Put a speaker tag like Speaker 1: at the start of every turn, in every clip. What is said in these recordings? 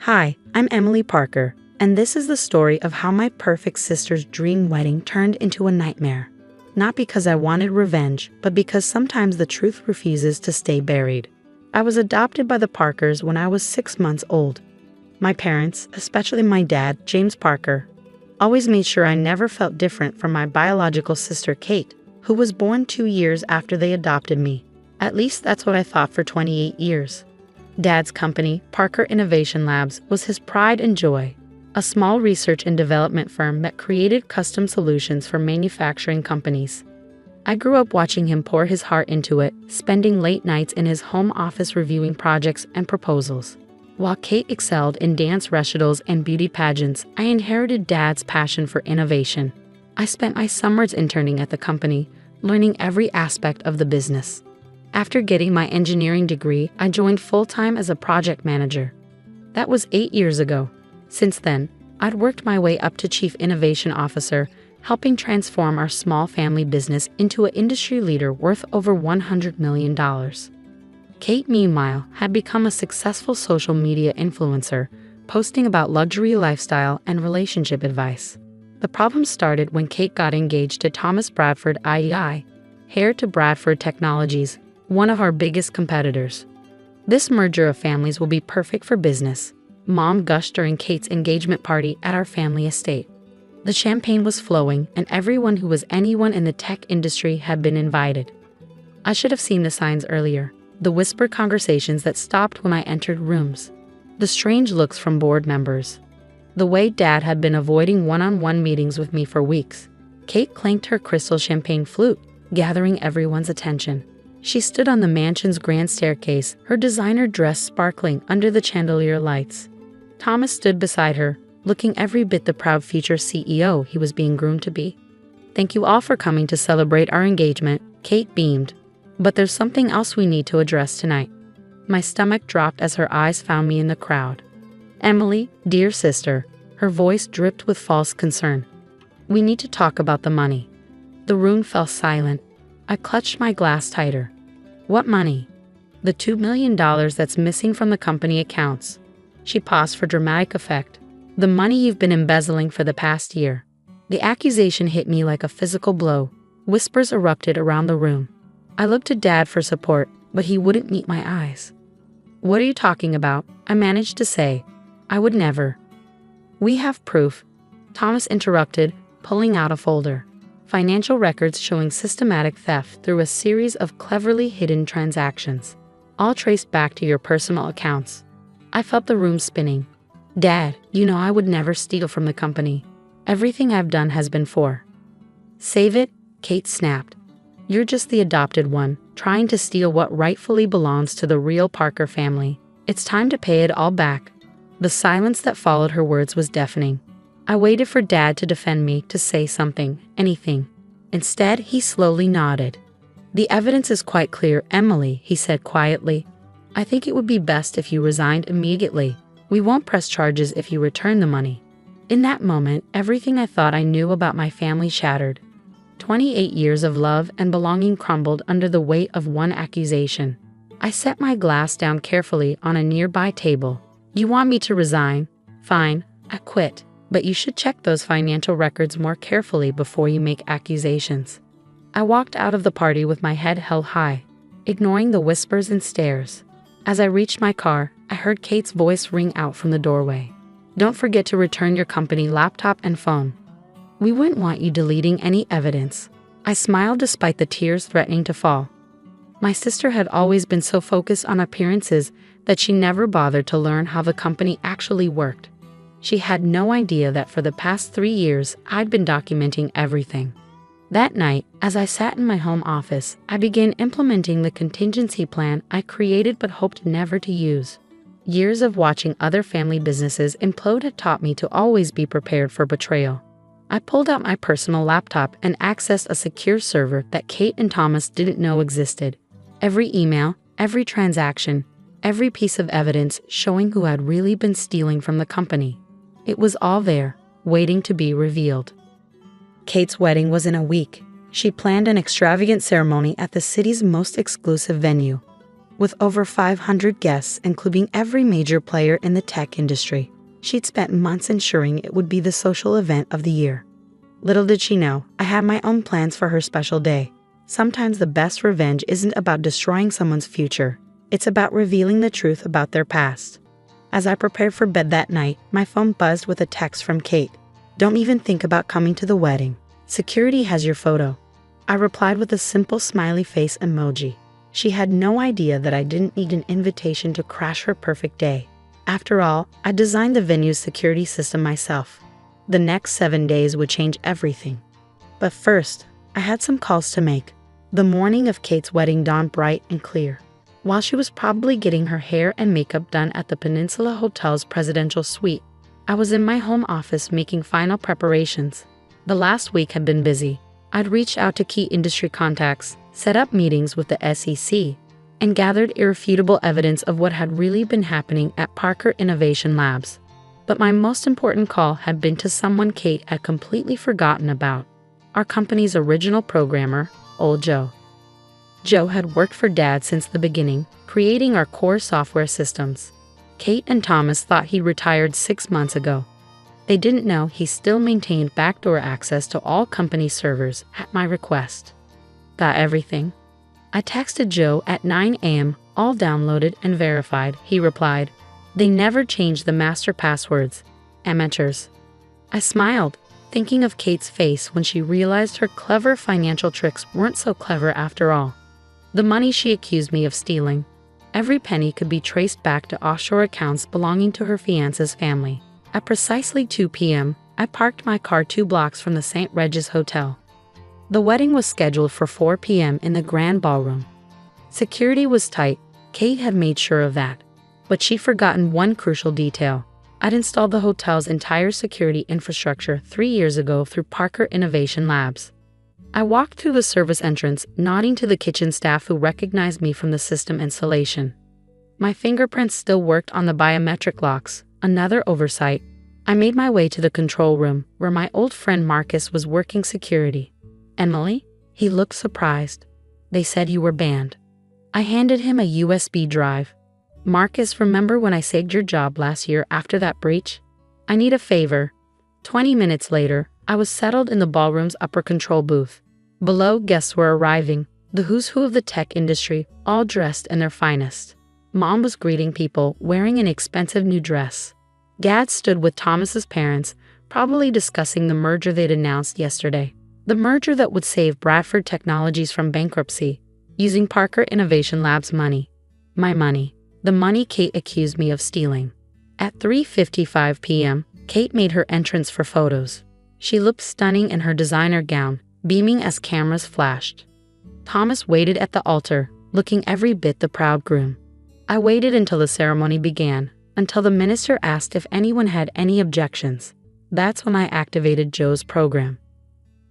Speaker 1: Hi, I'm Emily Parker, and this is the story of how my perfect sister's dream wedding turned into a nightmare. Not because I wanted revenge, but because sometimes the truth refuses to stay buried. I was adopted by the Parkers when I was 6 months old. My parents, especially my dad, James Parker, always made sure I never felt different from my biological sister Kate, who was born 2 years after they adopted me. At least that's what I thought for 28 years. Dad's company, Parker Innovation Labs, was his pride and joy, a small research and development firm that created custom solutions for manufacturing companies. I grew up watching him pour his heart into it, spending late nights in his home office reviewing projects and proposals. While Kate excelled in dance recitals and beauty pageants, I inherited Dad's passion for innovation. I spent my summers interning at the company, learning every aspect of the business. After getting my engineering degree, I joined full-time as a project manager. That was 8 years ago. Since then, I'd worked my way up to Chief Innovation Officer, helping transform our small family business into an industry leader worth over $100 million. Kate, meanwhile, had become a successful social media influencer, posting about luxury lifestyle and relationship advice. The problem started when Kate got engaged to Thomas Bradford IEI, heir to Bradford Technologies, one of our biggest competitors. This merger of families will be perfect for business, Mom gushed during Kate's engagement party at our family estate. The champagne was flowing, and everyone who was anyone in the tech industry had been invited. I should have seen the signs earlier, the whispered conversations that stopped when I entered rooms, the strange looks from board members, the way Dad had been avoiding one-on-one meetings with me for weeks. Kate clanked her crystal champagne flute, gathering everyone's attention. She stood on the mansion's grand staircase, her designer dress sparkling under the chandelier lights. Thomas stood beside her, looking every bit the proud future CEO he was being groomed to be. "Thank you all for coming to celebrate our engagement," Kate beamed. "But there's something else we need to address tonight." My stomach dropped as her eyes found me in the crowd. "Emily, dear sister," her voice dripped with false concern. "We need to talk about the money." The room fell silent. I clutched my glass tighter. "What money?" "The $2 million that's missing from the company accounts." She paused for dramatic effect. "The money you've been embezzling for the past year." The accusation hit me like a physical blow. Whispers erupted around the room. I looked to Dad for support, but he wouldn't meet my eyes. "What are you talking about?" I managed to say. "I would never." "We have proof," Thomas interrupted, pulling out a folder. Financial records showing systematic theft through a series of cleverly hidden transactions, all traced back to your personal accounts. I felt the room spinning. "Dad, you know I would never steal from the company. Everything I've done has been for." "Save it," Kate snapped. "You're just the adopted one, trying to steal what rightfully belongs to the real Parker family. It's time to pay it all back." The silence that followed her words was deafening. I waited for Dad to defend me, to say something, anything. Instead, he slowly nodded. "The evidence is quite clear, Emily," he said quietly. "I think it would be best if you resigned immediately. We won't press charges if you return the money." In that moment, everything I thought I knew about my family shattered. 28 years of love and belonging crumbled under the weight of one accusation. I set my glass down carefully on a nearby table. "You want me to resign? Fine, I quit. But you should check those financial records more carefully before you make accusations." I walked out of the party with my head held high, ignoring the whispers and stares. As I reached my car, I heard Kate's voice ring out from the doorway. "Don't forget to return your company laptop and phone. We wouldn't want you deleting any evidence." I smiled despite the tears threatening to fall. My sister had always been so focused on appearances that she never bothered to learn how the company actually worked. She had no idea that for the past 3 years, I'd been documenting everything. That night, as I sat in my home office, I began implementing the contingency plan I created but hoped never to use. Years of watching other family businesses implode had taught me to always be prepared for betrayal. I pulled out my personal laptop and accessed a secure server that Kate and Thomas didn't know existed. Every email, every transaction, every piece of evidence showing who had really been stealing from the company. It was all there, waiting to be revealed. Kate's wedding was in a week. She planned an extravagant ceremony at the city's most exclusive venue. With over 500 guests, including every major player in the tech industry, she'd spent months ensuring it would be the social event of the year. Little did she know, I had my own plans for her special day. Sometimes the best revenge isn't about destroying someone's future, it's about revealing the truth about their past. As I prepared for bed that night, my phone buzzed with a text from Kate. "Don't even think about coming to the wedding. Security has your photo." I replied with a simple smiley face emoji. She had no idea that I didn't need an invitation to crash her perfect day. After all, I designed the venue's security system myself. The next 7 days would change everything. But first, I had some calls to make. The morning of Kate's wedding dawned bright and clear. While she was probably getting her hair and makeup done at the Peninsula Hotel's presidential suite, I was in my home office making final preparations. The last week had been busy. I'd reached out to key industry contacts, set up meetings with the SEC, and gathered irrefutable evidence of what had really been happening at Parker Innovation Labs. But my most important call had been to someone Kate had completely forgotten about: our company's original programmer, old Joe. Joe had worked for Dad since the beginning, creating our core software systems. Kate and Thomas thought he retired 6 months ago. They didn't know he still maintained backdoor access to all company servers at my request. "Got everything?" I texted Joe at 9 a.m., all downloaded and verified, he replied. "They never changed the master passwords. Amateurs." I smiled, thinking of Kate's face when she realized her clever financial tricks weren't so clever after all. The money she accused me of stealing, every penny could be traced back to offshore accounts belonging to her fiance's family. At precisely 2 p.m., I parked my car 2 blocks from the St. Regis Hotel. The wedding was scheduled for 4 p.m. in the Grand Ballroom. Security was tight. Kate had made sure of that. But she'd forgotten one crucial detail. I'd installed the hotel's entire security infrastructure 3 years ago through Parker Innovation Labs. I walked through the service entrance, nodding to the kitchen staff who recognized me from the system installation. My fingerprints still worked on the biometric locks, another oversight. I made my way to the control room, where my old friend Marcus was working security. "Emily?" He looked surprised. "They said you were banned." I handed him a USB drive. "Marcus, remember when I saved your job last year after that breach? I need a favor." 20 minutes later, I was settled in the ballroom's upper control booth. Below, guests were arriving, the who's who of the tech industry, all dressed in their finest. Mom was greeting people, wearing an expensive new dress. Dad stood with Thomas's parents, probably discussing the merger they'd announced yesterday. The merger that would save Bradford Technologies from bankruptcy, using Parker Innovation Labs' money. My money. The money Kate accused me of stealing. At 3:55 p.m., Kate made her entrance for photos. She looked stunning in her designer gown, beaming as cameras flashed. Thomas waited at the altar, looking every bit the proud groom. I waited until the ceremony began, until the minister asked if anyone had any objections. That's when I activated Joe's program.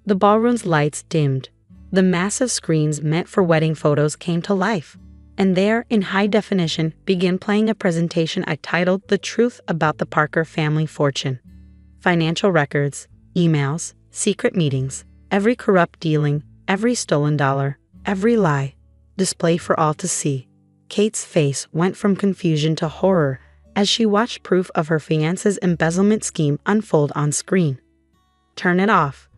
Speaker 1: The ballroom's lights dimmed. The massive screens meant for wedding photos came to life. And there, in high definition, began playing a presentation I titled "The Truth About the Parker Family Fortune." Financial records, emails, secret meetings, every corrupt dealing, every stolen dollar, every lie, displayed for all to see. Kate's face went from confusion to horror as she watched proof of her fiance's embezzlement scheme unfold on screen. "Turn it off,"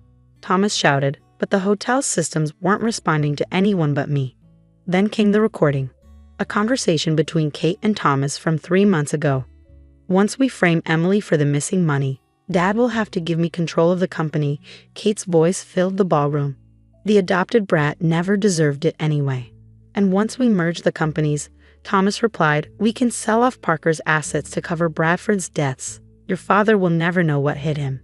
Speaker 1: Thomas shouted, but the hotel's systems weren't responding to anyone but me. Then came the recording, a conversation between Kate and Thomas from 3 months ago. "Once we frame Emily for the missing money, Dad will have to give me control of the company." Kate's voice filled the ballroom. "The adopted brat never deserved it anyway. And once we merge the companies," Thomas replied, "we can sell off Parker's assets to cover Bradford's debts. Your father will never know what hit him."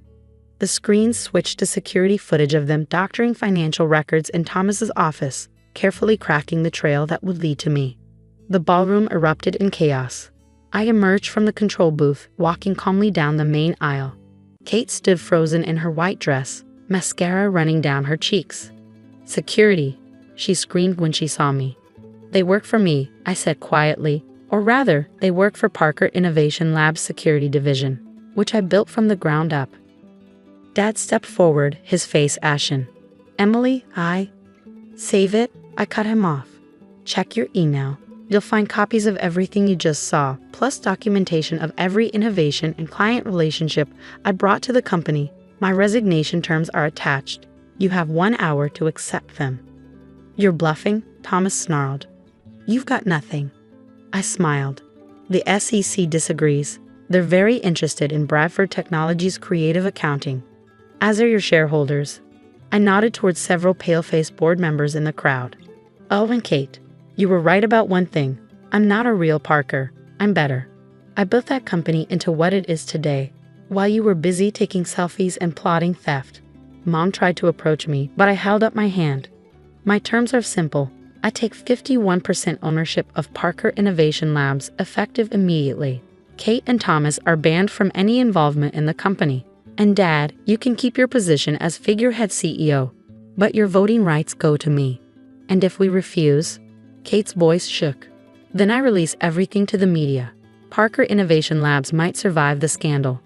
Speaker 1: The screens switched to security footage of them doctoring financial records in Thomas's office, carefully cracking the trail that would lead to me. The ballroom erupted in chaos. I emerged from the control booth, walking calmly down the main aisle. Kate stood frozen in her white dress, mascara running down her cheeks. "Security," she screamed when she saw me. "They work for me," I said quietly, "or rather, they work for Parker Innovation Labs' security division, which I built from the ground up." Dad stepped forward, his face ashen. "Emily, Save it," I cut him off. "Check your email. You'll find copies of everything you just saw, plus documentation of every innovation and client relationship I brought to the company. My resignation terms are attached. You have 1 hour to accept them." "You're bluffing," Thomas snarled. "You've got nothing." I smiled. "The SEC disagrees. They're very interested in Bradford Technologies' creative accounting, as are your shareholders." I nodded towards several pale-faced board members in the crowd. "Oh, and Kate, you were right about one thing. I'm not a real Parker. I'm better. I built that company into what it is today, while you were busy taking selfies and plotting theft." Mom tried to approach me, but I held up my hand. "My terms are simple. I take 51% ownership of Parker Innovation Labs, effective immediately. Kate and Thomas are banned from any involvement in the company. And Dad, you can keep your position as figurehead CEO, but your voting rights go to me. And if we refuse?" Kate's voice shook. "Then I release everything to the media. Parker Innovation Labs might survive the scandal.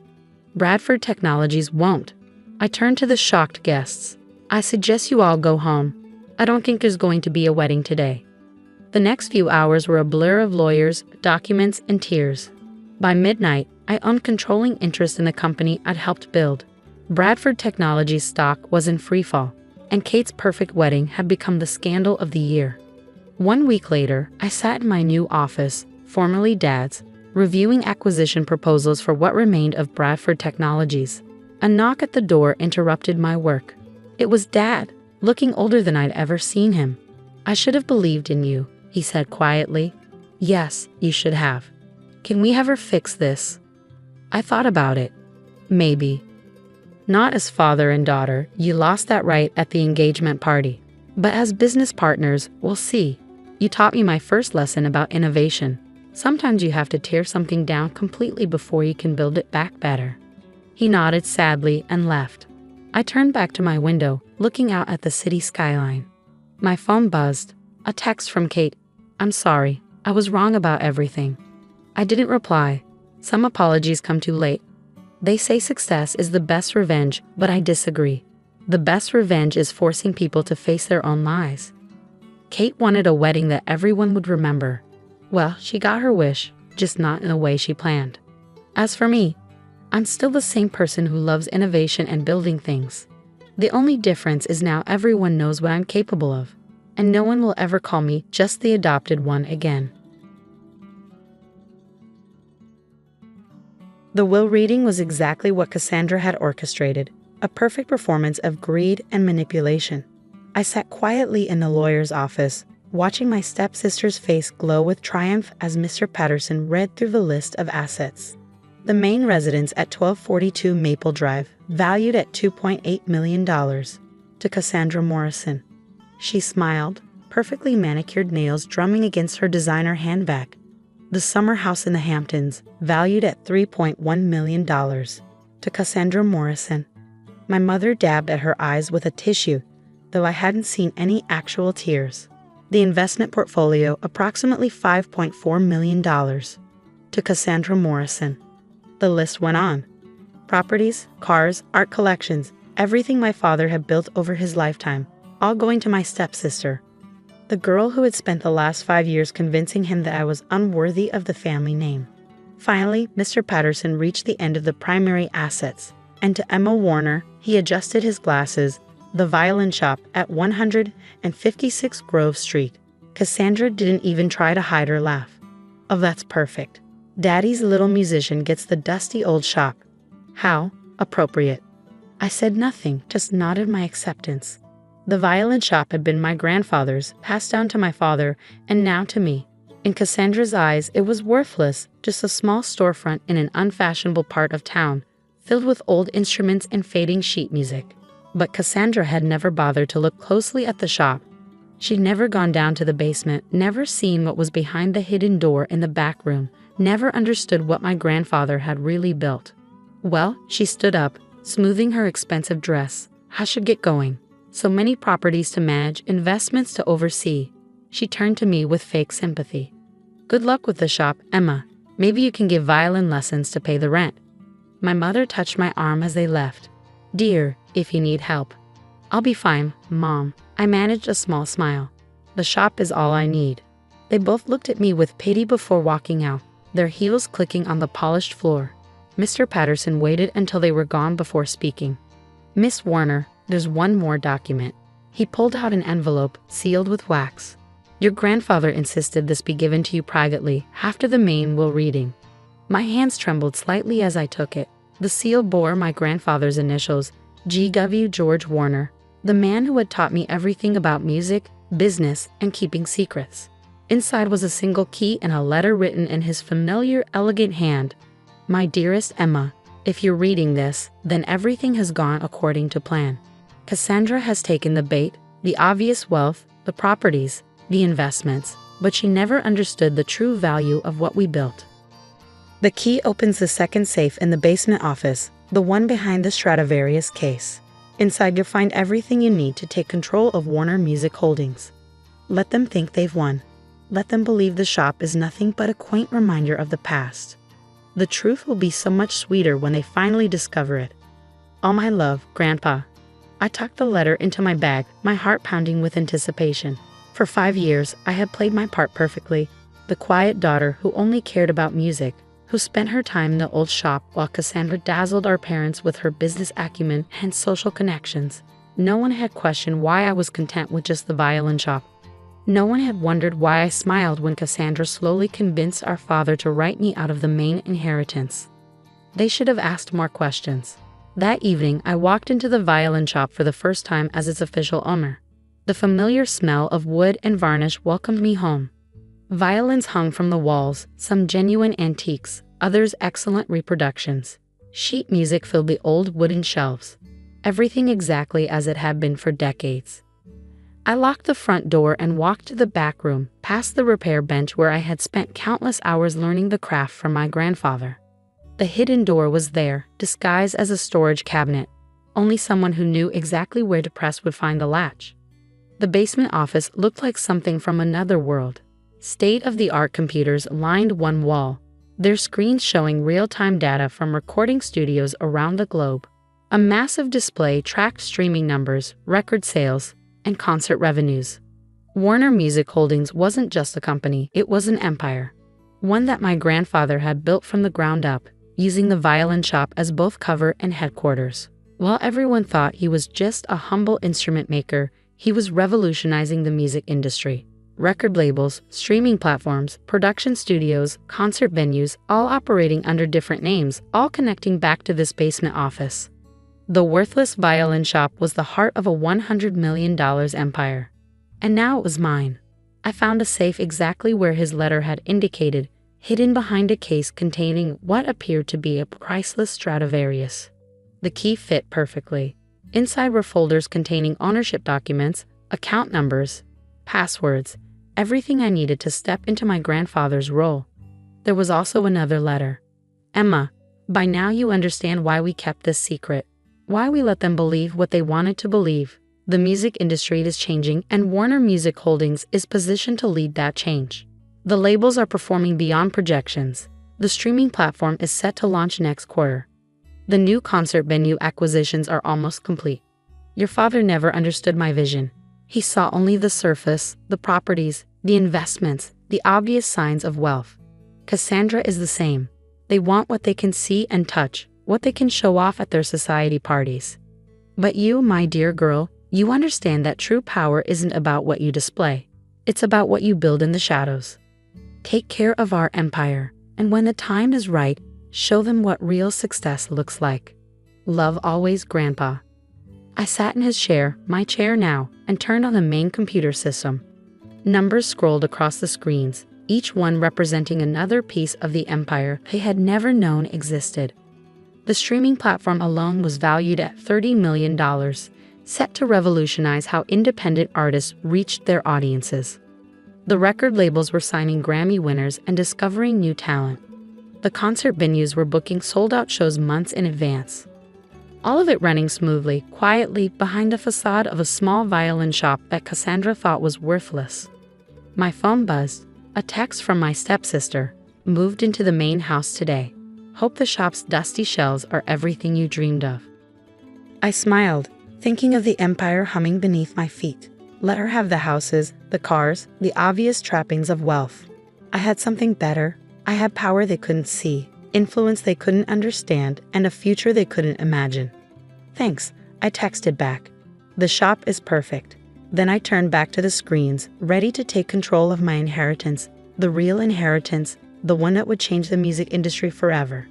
Speaker 1: Bradford Technologies won't." I turned to the shocked guests. "I suggest you all go home. I don't think there's going to be a wedding today." The next few hours were a blur of lawyers, documents, and tears. By midnight, I owned controlling interest in the company I'd helped build. Bradford Technologies stock was in freefall, and Kate's perfect wedding had become the scandal of the year. 1 week later, I sat in my new office, formerly Dad's, reviewing acquisition proposals for what remained of Bradford Technologies. A knock at the door interrupted my work. It was Dad, looking older than I'd ever seen him. "I should have believed in you," he said quietly. "Yes, you should have. Can we ever fix this?" I thought about it. Maybe. Not as father and daughter, you lost that right at the engagement party. But as business partners, we'll see. You taught me my first lesson about innovation. Sometimes you have to tear something down completely before you can build it back better. He nodded sadly and left. I turned back to my window, looking out at the city skyline. My phone buzzed. A text from Kate. "I'm sorry. I was wrong about everything." I didn't reply. Some apologies come too late. They say success is the best revenge, but I disagree. The best revenge is forcing people to face their own lies. Kate wanted a wedding that everyone would remember. Well, she got her wish, just not in the way she planned. As for me, I'm still the same person who loves innovation and building things. The only difference is now everyone knows what I'm capable of, and no one will ever call me just the adopted one again. The will reading was exactly what Cassandra had orchestrated, a perfect performance of greed and manipulation. I sat quietly in the lawyer's office, watching my stepsister's face glow with triumph as Mr. Patterson read through the list of assets. The main residence at 1242 Maple Drive, valued at $2.8 million, to Cassandra Morrison. She smiled, perfectly manicured nails drumming against her designer handbag. The summer house in the Hamptons, valued at $3.1 million, to Cassandra Morrison. My mother dabbed at her eyes with a tissue, though I hadn't seen any actual tears. The investment portfolio, approximately $5.4 million, to Cassandra Morrison. The list went on. Properties, cars, art collections, everything my father had built over his lifetime, all going to my stepsister. The girl who had spent the last 5 years convincing him that I was unworthy of the family name. Finally, Mr. Patterson reached the end of the primary assets, and to Emma Warner, he adjusted his glasses, the violin shop at 156 Grove Street. Cassandra didn't even try to hide her laugh. Oh, that's perfect. Daddy's little musician gets the dusty old shop. How appropriate. I said nothing, just nodded my acceptance. The violin shop had been my grandfather's, passed down to my father, and now to me. In Cassandra's eyes, it was worthless, just a small storefront in an unfashionable part of town, filled with old instruments and fading sheet music. But Cassandra had never bothered to look closely at the shop. She'd never gone down to the basement, never seen what was behind the hidden door in the back room, never understood what my grandfather had really built. Well, she stood up, smoothing her expensive dress. I should get going. So many properties to manage, investments to oversee. She turned to me with fake sympathy. Good luck with the shop, Emma. Maybe you can give violin lessons to pay the rent. My mother touched my arm as they left. Dear, if you need help. I'll be fine, Mom. I managed a small smile. The shop is all I need. They both looked at me with pity before walking out, their heels clicking on the polished floor. Mr. Patterson waited until they were gone before speaking. "Miss Warner, there's one more document." He pulled out an envelope, sealed with wax. "Your grandfather insisted this be given to you privately, after the main will reading." My hands trembled slightly as I took it. The seal bore my grandfather's initials, G.W. George Warner, the man who had taught me everything about music, business, and keeping secrets. Inside was a single key and a letter written in his familiar, elegant hand. "My dearest Emma, if you're reading this, then everything has gone according to plan. Cassandra has taken the bait, the obvious wealth, the properties, the investments, but she never understood the true value of what we built." The key opens the second safe in the basement office, the one behind the Stradivarius case. Inside you'll find everything you need to take control of Warner Music Holdings. Let them think they've won. Let them believe the shop is nothing but a quaint reminder of the past. The truth will be so much sweeter when they finally discover it. All my love, Grandpa. I tucked the letter into my bag, my heart pounding with anticipation. For 5 years, I had played my part perfectly, the quiet daughter who only cared about music, who spent her time in the old shop while Cassandra dazzled our parents with her business acumen and social connections. No one had questioned why I was content with just the violin shop. No one had wondered why I smiled when Cassandra slowly convinced our father to write me out of the main inheritance. They should have asked more questions. That evening, I walked into the violin shop for the first time as its official owner. The familiar smell of wood and varnish welcomed me home. Violins hung from the walls, some genuine antiques, others excellent reproductions. Sheet music filled the old wooden shelves. Everything exactly as it had been for decades. I locked the front door and walked to the back room, past the repair bench where I had spent countless hours learning the craft from my grandfather. The hidden door was there, disguised as a storage cabinet. Only someone who knew exactly where to press would find the latch. The basement office looked like something from another world. State-of-the-art computers lined one wall, their screens showing real-time data from recording studios around the globe. A massive display tracked streaming numbers, record sales, and concert revenues. Warner Music Holdings wasn't just a company, it was an empire. One that my grandfather had built from the ground up, using the violin shop as both cover and headquarters. While everyone thought he was just a humble instrument maker, he was revolutionizing the music industry. Record labels, streaming platforms, production studios, concert venues, all operating under different names, all connecting back to this basement office. The worthless violin shop was the heart of a $100 million empire. And now it was mine. I found a safe exactly where his letter had indicated, hidden behind a case containing what appeared to be a priceless Stradivarius. The key fit perfectly. Inside were folders containing ownership documents, account numbers, passwords, everything I needed to step into my grandfather's role. There was also another letter. "Emma, by now you understand why we kept this secret. Why we let them believe what they wanted to believe. The music industry is changing and Warner Music Holdings is positioned to lead that change. The labels are performing beyond projections. The streaming platform is set to launch next quarter. The new concert venue acquisitions are almost complete. Your father never understood my vision. He saw only the surface, the properties, the investments, the obvious signs of wealth. Cassandra is the same. They want what they can see and touch, what they can show off at their society parties. But you, my dear girl, you understand that true power isn't about what you display. It's about what you build in the shadows. Take care of our empire, and when the time is right, show them what real success looks like. Love always, Grandpa." I sat in his chair, my chair now, and turned on the main computer system. Numbers scrolled across the screens, each one representing another piece of the empire they had never known existed. The streaming platform alone was valued at $30 million, set to revolutionize how independent artists reached their audiences. The record labels were signing Grammy winners and discovering new talent. The concert venues were booking sold-out shows months in advance. All of it running smoothly, quietly, behind the facade of a small violin shop that Cassandra thought was worthless. My phone buzzed. A text from my stepsister. "Moved into the main house today. Hope the shop's dusty shelves are everything you dreamed of." I smiled, thinking of the empire humming beneath my feet. Let her have the houses, the cars, the obvious trappings of wealth. I had something better. I had power they couldn't see, influence they couldn't understand, and a future they couldn't imagine. Thanks, I texted back. The shop is perfect. Then I turned back to the screens, ready to take control of my inheritance, the real inheritance, the one that would change the music industry forever.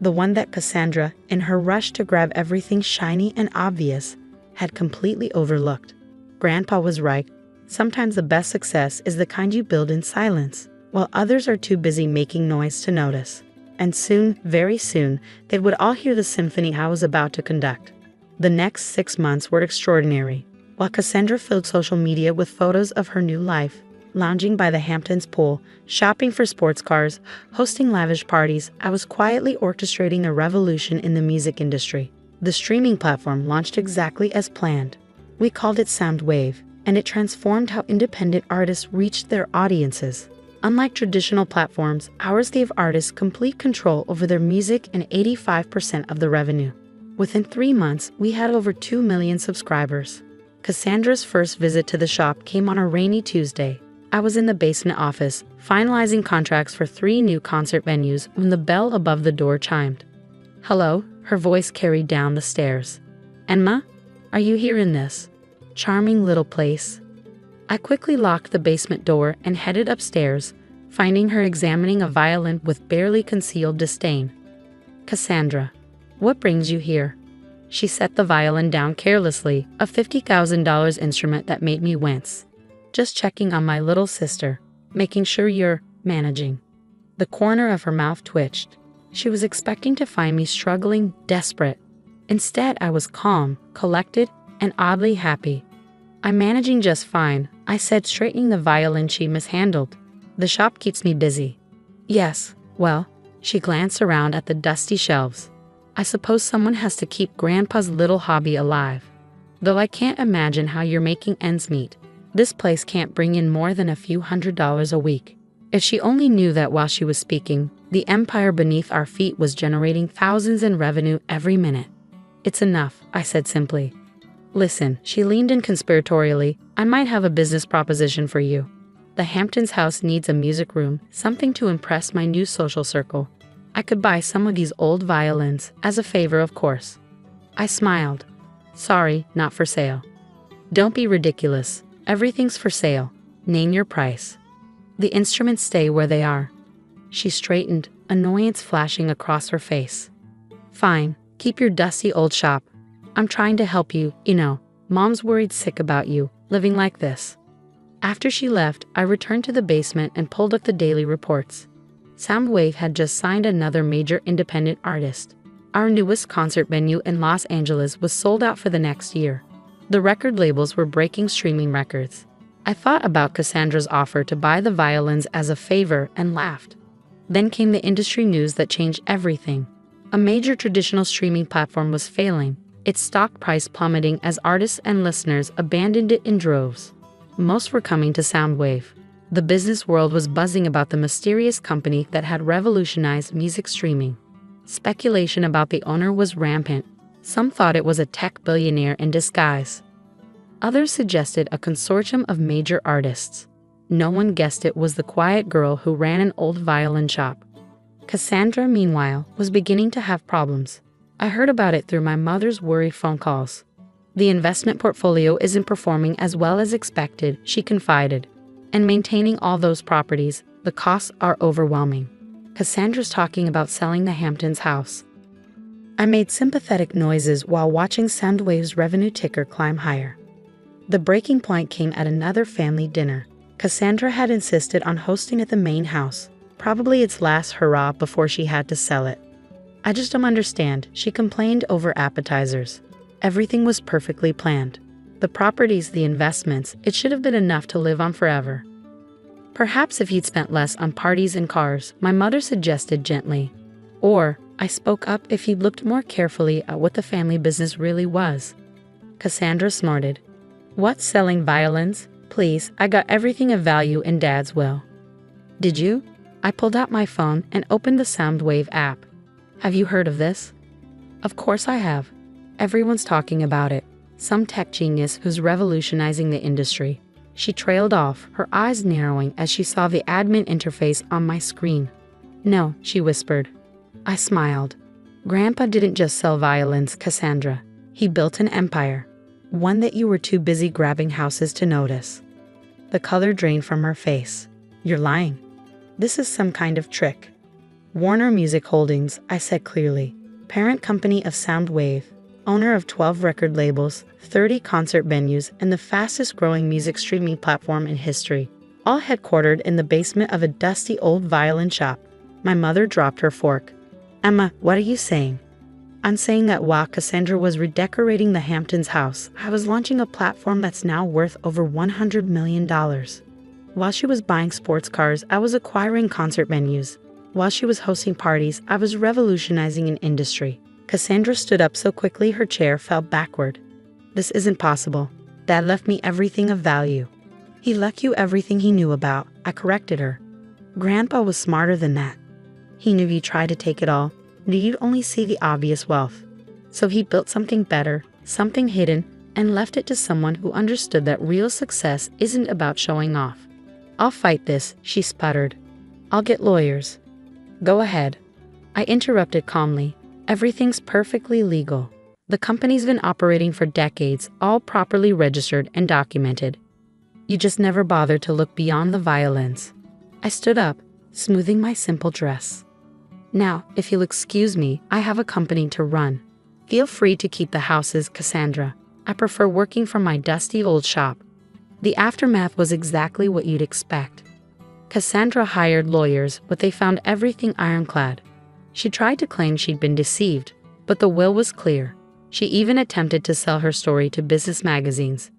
Speaker 1: The one that Cassandra, in her rush to grab everything shiny and obvious, had completely overlooked. Grandpa was right. Sometimes the best success is the kind you build in silence, while others are too busy making noise to notice. And soon, very soon, they would all hear the symphony I was about to conduct. The next 6 months were extraordinary. While Cassandra filled social media with photos of her new life, lounging by the Hamptons pool, shopping for sports cars, hosting lavish parties, I was quietly orchestrating a revolution in the music industry. The streaming platform launched exactly as planned. We called it Soundwave, and it transformed how independent artists reached their audiences. Unlike traditional platforms, ours gave artists complete control over their music and 85% of the revenue. Within 3 months, we had over 2 million subscribers. Cassandra's first visit to the shop came on a rainy Tuesday. I was in the basement office, finalizing contracts for 3 new concert venues when the bell above the door chimed. "Hello," her voice carried down the stairs. "Emma, are you here in this charming little place?" I quickly locked the basement door and headed upstairs, finding her examining a violin with barely concealed disdain. "Cassandra, what brings you here?" She set the violin down carelessly, a $50,000 instrument that made me wince. "Just checking on my little sister, making sure you're managing." The corner of her mouth twitched. She was expecting to find me struggling, desperate. Instead, I was calm, collected, and oddly happy. "I'm managing just fine," I said, straightening the violin she mishandled. "The shop keeps me busy." "Yes, well," she glanced around at the dusty shelves. "I suppose someone has to keep Grandpa's little hobby alive. Though I can't imagine how you're making ends meet. This place can't bring in more than a few $100s a week." If she only knew that while she was speaking, the empire beneath our feet was generating thousands in revenue every minute. "It's enough," I said simply. "Listen," she leaned in conspiratorially, "I might have a business proposition for you. The Hamptons house needs a music room, something to impress my new social circle. I could buy some of these old violins, as a favor, of course." I smiled. "Sorry, not for sale." "Don't be ridiculous. Everything's for sale. Name your price." "The instruments stay where they are." She straightened, annoyance flashing across her face. "Fine, keep your dusty old shop. I'm trying to help you, you know. Mom's worried sick about you, living like this." After she left, I returned to the basement and pulled up the daily reports. Soundwave had just signed another major independent artist. Our newest concert venue in Los Angeles was sold out for the next year. The record labels were breaking streaming records. I thought about Cassandra's offer to buy the violins as a favor and laughed. Then came the industry news that changed everything. A major traditional streaming platform was failing, its stock price plummeting as artists and listeners abandoned it in droves. Most were coming to Soundwave. The business world was buzzing about the mysterious company that had revolutionized music streaming. Speculation about the owner was rampant. Some thought it was a tech billionaire in disguise. Others suggested a consortium of major artists. No one guessed it was the quiet girl who ran an old violin shop. Cassandra, meanwhile, was beginning to have problems. I heard about it through my mother's worry phone calls. "The investment portfolio isn't performing as well as expected," she confided. "And maintaining all those properties, the costs are overwhelming." Cassandra's talking about selling the Hamptons house. I made sympathetic noises while watching Soundwave's revenue ticker climb higher. The breaking point came at another family dinner. Cassandra had insisted on hosting at the main house, probably its last hurrah before she had to sell it. "I just don't understand," she complained over appetizers. Everything was perfectly planned. The properties, the investments, it should have been enough to live on forever. "Perhaps if you'd spent less on parties and cars," my mother suggested gently. Or, I spoke up, if you'd looked more carefully at what the family business really was. Cassandra snorted. "What, selling violins? Please, I got everything of value in Dad's will." "Did you?" I pulled out my phone and opened the Soundwave app. "Have you heard of this?" "Of course I have. Everyone's talking about it. Some tech genius who's revolutionizing the industry. She trailed off, her eyes narrowing as she saw the admin interface on my screen. No, she whispered. I smiled. Grandpa didn't just sell violins, Cassandra. He built an empire. One that you were too busy grabbing houses to notice. The color drained from her face. You're lying. This is some kind of trick. Warner Music Holdings, I said clearly. Parent company of Soundwave. Owner of 12 record labels, 30 concert venues, and the fastest growing music streaming platform in history. All headquartered in the basement of a dusty old violin shop. My mother dropped her fork. Emma, what are you saying? I'm saying that while Cassandra was redecorating the Hamptons house, I was launching a platform that's now worth over $100 million. While she was buying sports cars, I was acquiring concert venues. While she was hosting parties, I was revolutionizing an industry. Cassandra stood up so quickly her chair fell backward. This isn't possible. Dad left me everything of value. He left you everything he knew about, I corrected her. Grandpa was smarter than that. He knew you tried to take it all, and you'd only see the obvious wealth. So he built something better, something hidden, and left it to someone who understood that real success isn't about showing off. I'll fight this, she sputtered. I'll get lawyers. Go ahead. I interrupted calmly. Everything's perfectly legal. The company's been operating for decades, all properly registered and documented. You just never bothered to look beyond the violins. I stood up, smoothing my simple dress. Now, if you'll excuse me, I have a company to run. Feel free to keep the houses, Cassandra. I prefer working from my dusty old shop. The aftermath was exactly what you'd expect. Cassandra hired lawyers, but they found everything ironclad. She tried to claim she'd been deceived, but the will was clear. She even attempted to sell her story to business magazines.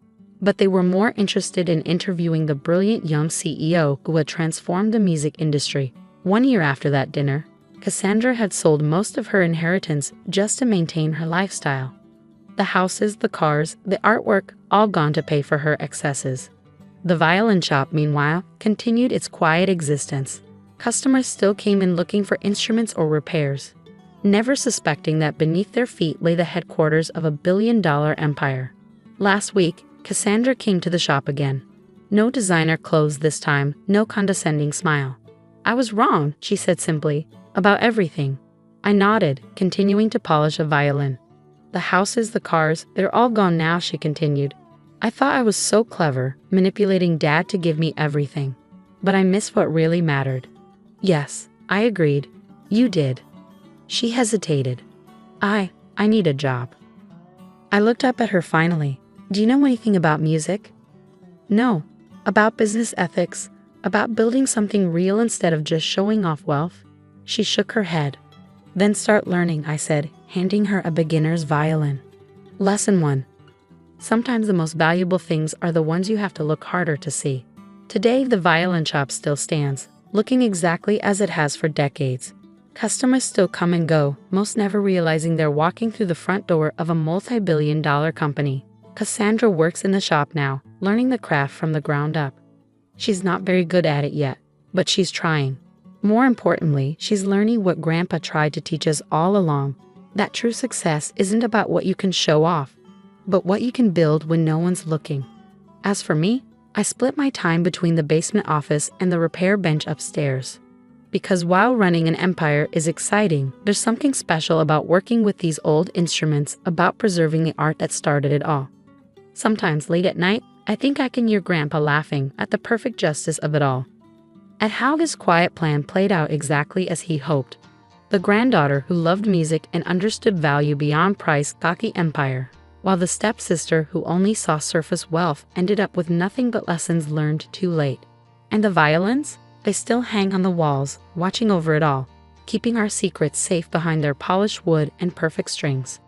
Speaker 1: But they were more interested in interviewing the brilliant young CEO who had transformed the music industry. 1 year after that dinner, Cassandra had sold most of her inheritance just to maintain her lifestyle. The houses, the cars, the artwork, all gone to pay for her excesses. The violin shop, meanwhile, continued its quiet existence. Customers still came in looking for instruments or repairs, never suspecting that beneath their feet lay the headquarters of a billion-dollar empire. Last week, Cassandra came to the shop again. No designer clothes this time, no condescending smile. I was wrong, she said simply, about everything. I nodded, continuing to polish a violin. The houses, the cars, they're all gone now, she continued. I thought I was so clever, manipulating Dad to give me everything. But I missed what really mattered. Yes, I agreed. You did. She hesitated. I need a job. I looked up at her finally. Do you know anything about music? No. About business ethics? About building something real instead of just showing off wealth? She shook her head. Then start learning, I said, handing her a beginner's violin. Lesson 1. Sometimes the most valuable things are the ones you have to look harder to see. Today, the violin shop still stands, looking exactly as it has for decades. Customers still come and go, most never realizing they're walking through the front door of a multi-billion-dollar company. Cassandra works in the shop now, learning the craft from the ground up. She's not very good at it yet, but she's trying. More importantly, she's learning what Grandpa tried to teach us all along, that true success isn't about what you can show off, but what you can build when no one's looking. As for me, I split my time between the basement office and the repair bench upstairs. Because while running an empire is exciting, there's something special about working with these old instruments, about preserving the art that started it all. Sometimes late at night, I think I can hear Grandpa laughing at the perfect justice of it all. At how this quiet plan played out exactly as he hoped. The granddaughter who loved music and understood value beyond price got the empire, while the stepsister who only saw surface wealth ended up with nothing but lessons learned too late. And the violins? They still hang on the walls, watching over it all, keeping our secrets safe behind their polished wood and perfect strings.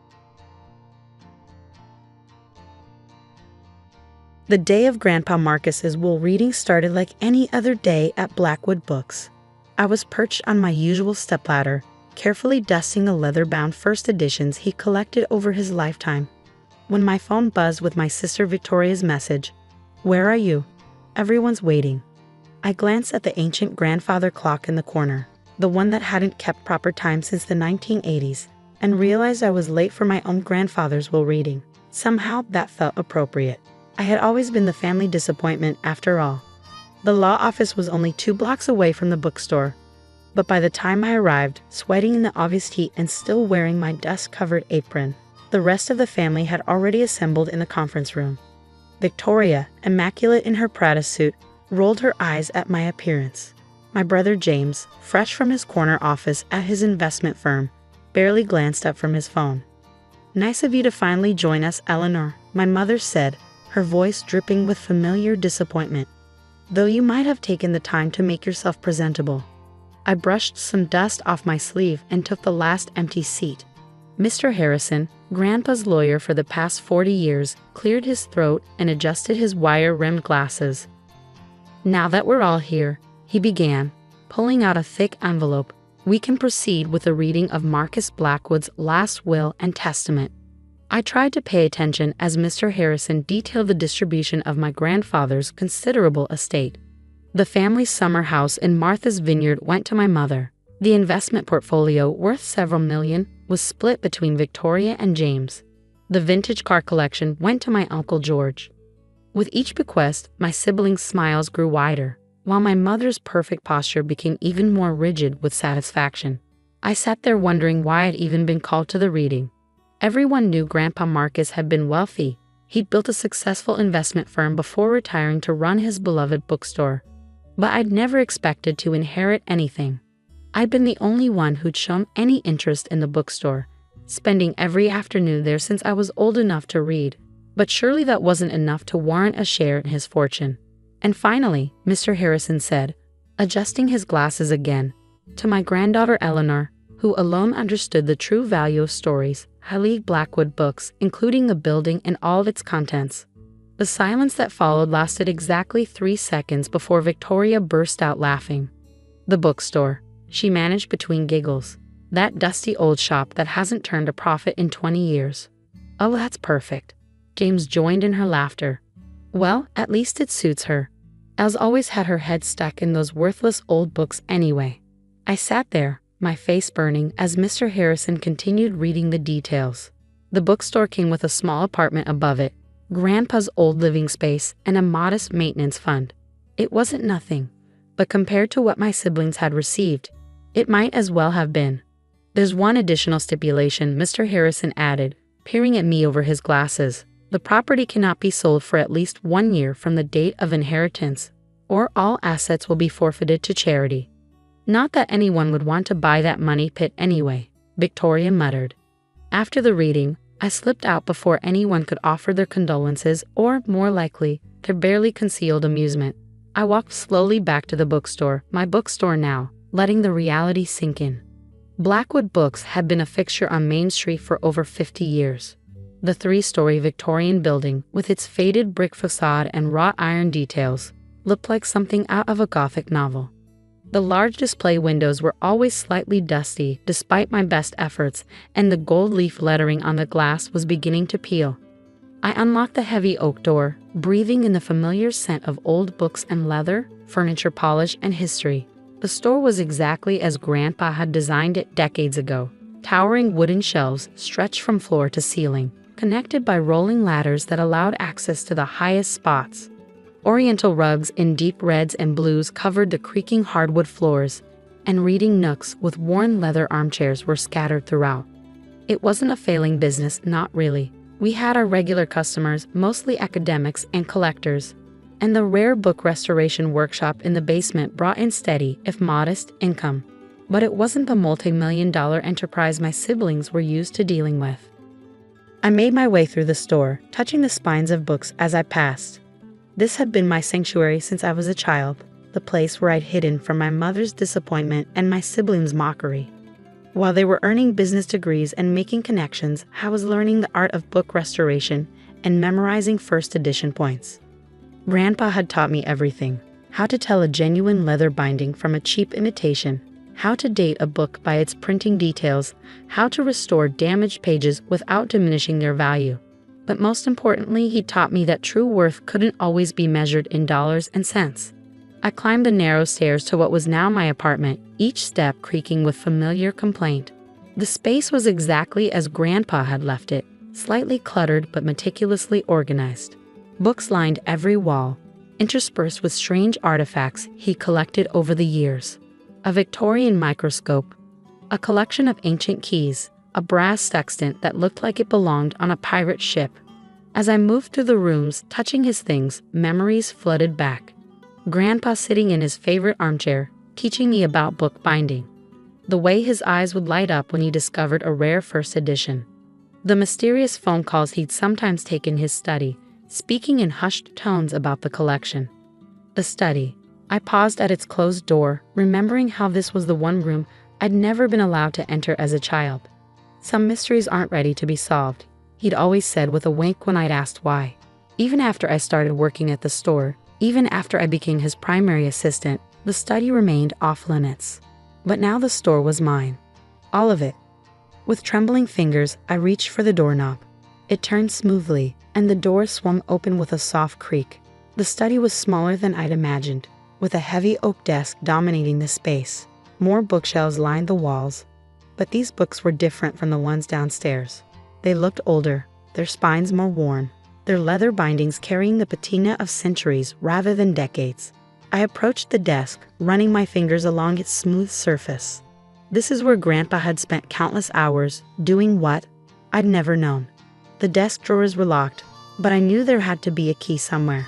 Speaker 1: The day of Grandpa Marcus's wool reading started like any other day at Blackwood Books. I was perched on my usual stepladder, carefully dusting the leather-bound first editions he collected over his lifetime, when my phone buzzed with my sister Victoria's message. "Where are you? Everyone's waiting." I glanced at the ancient grandfather clock in the corner, the one that hadn't kept proper time since the 1980s, and realized I was late for my own grandfather's will reading. Somehow that felt appropriate. I had always been the family disappointment after all. The law office was only 2 blocks away from the bookstore, but by the time I arrived, sweating in the August heat and still wearing my dust-covered apron, the rest of the family had already assembled in the conference room. Victoria, immaculate in her Prada suit, rolled her eyes at my appearance. My brother James, fresh from his corner office at his investment firm, barely glanced up from his phone. "Nice of you to finally join us, Eleanor," my mother said, her voice dripping with familiar disappointment. "Though you might have taken the time to make yourself presentable." I brushed some dust off my sleeve and took the last empty seat. Mr. Harrison, Grandpa's lawyer for the past 40 years, cleared his throat and adjusted his wire-rimmed glasses. "Now that we're all here," he began, pulling out a thick envelope, "we can proceed with the reading of Marcus Blackwood's last will and testament." I tried to pay attention as Mr. Harrison detailed the distribution of my grandfather's considerable estate. The family's summer house in Martha's Vineyard went to my mother. The investment portfolio, worth several million, was split between Victoria and James. The vintage car collection went to my Uncle George. With each bequest, my siblings' smiles grew wider, while my mother's perfect posture became even more rigid with satisfaction. I sat there wondering why I'd even been called to the reading. Everyone knew Grandpa Marcus had been wealthy. He'd built a successful investment firm before retiring to run his beloved bookstore. But I'd never expected to inherit anything. I'd been the only one who'd shown any interest in the bookstore, spending every afternoon there since I was old enough to read. But surely that wasn't enough to warrant a share in his fortune. And finally, Mr. Harrison said, adjusting his glasses again, to my granddaughter Eleanor, who alone understood the true value of stories, highly Blackwood books, including the building and all of its contents. The silence that followed lasted exactly 3 seconds before Victoria burst out laughing. "The bookstore," she managed between giggles. "That dusty old shop that hasn't turned a profit in 20 years. "Oh, that's perfect." James joined in her laughter. "Well, at least it suits her. Els always had her head stuck in those worthless old books anyway." I sat there, my face burning, as Mr. Harrison continued reading the details. The bookstore came with a small apartment above it, Grandpa's old living space, and a modest maintenance fund. It wasn't nothing, but compared to what my siblings had received, it might as well have been. "There's one additional stipulation," Mr. Harrison added, peering at me over his glasses. "The property cannot be sold for at least 1 year from the date of inheritance, or all assets will be forfeited to charity." "Not that anyone would want to buy that money pit anyway," Victoria muttered. After the reading, I slipped out before anyone could offer their condolences or, more likely, their barely concealed amusement. I walked slowly back to the bookstore, my bookstore now, letting the reality sink in. Blackwood Books had been a fixture on Main Street for over 50 years. The 3-story Victorian building, with its faded brick facade and wrought iron details, looked like something out of a Gothic novel. The large display windows were always slightly dusty despite my best efforts, and the gold leaf lettering on the glass was beginning to peel. I unlocked the heavy oak door, breathing in the familiar scent of old books and leather, furniture polish, and history. The store was exactly as Grandpa had designed it decades ago. Towering wooden shelves stretched from floor to ceiling, connected by rolling ladders that allowed access to the highest spots. Oriental rugs in deep reds and blues covered the creaking hardwood floors, and reading nooks with worn leather armchairs were scattered throughout. It wasn't a failing business, not really. We had our regular customers, mostly academics and collectors, and the rare book restoration workshop in the basement brought in steady, if modest, income. But it wasn't the multi-million-dollar enterprise my siblings were used to dealing with. I made my way through the store, touching the spines of books as I passed. This had been my sanctuary since I was a child, the place where I'd hidden from my mother's disappointment and my siblings' mockery. While they were earning business degrees and making connections, I was learning the art of book restoration and memorizing first edition points. Grandpa had taught me everything: how to tell a genuine leather binding from a cheap imitation, how to date a book by its printing details, how to restore damaged pages without diminishing their value. But most importantly, he taught me that true worth couldn't always be measured in dollars and cents. I climbed the narrow stairs to what was now my apartment, each step creaking with familiar complaint. The space was exactly as Grandpa had left it, slightly cluttered but meticulously organized. Books lined every wall, interspersed with strange artifacts he collected over the years. A Victorian microscope, a collection of ancient keys, a brass sextant that looked like it belonged on a pirate ship. As I moved through the rooms, touching his things, memories flooded back. Grandpa sitting in his favorite armchair, teaching me about bookbinding. The way his eyes would light up when he discovered a rare first edition. The mysterious phone calls he'd sometimes take in his study, speaking in hushed tones about the collection. The study. I paused at its closed door, remembering how this was the one room I'd never been allowed to enter as a child. Some mysteries aren't ready to be solved, he'd always said with a wink when I'd asked why. Even after I started working at the store, even after I became his primary assistant, the study remained off limits. But now the store was mine. All of it. With trembling fingers, I reached for the doorknob. It turned smoothly, and the door swung open with a soft creak. The study was smaller than I'd imagined, with a heavy oak desk dominating the space. More bookshelves lined the walls, but these books were different from the ones downstairs. They looked older, their spines more worn, their leather bindings carrying the patina of centuries rather than decades. I approached the desk, running my fingers along its smooth surface. This is where Grandpa had spent countless hours, doing what? I'd never known. The desk drawers were locked, but I knew there had to be a key somewhere.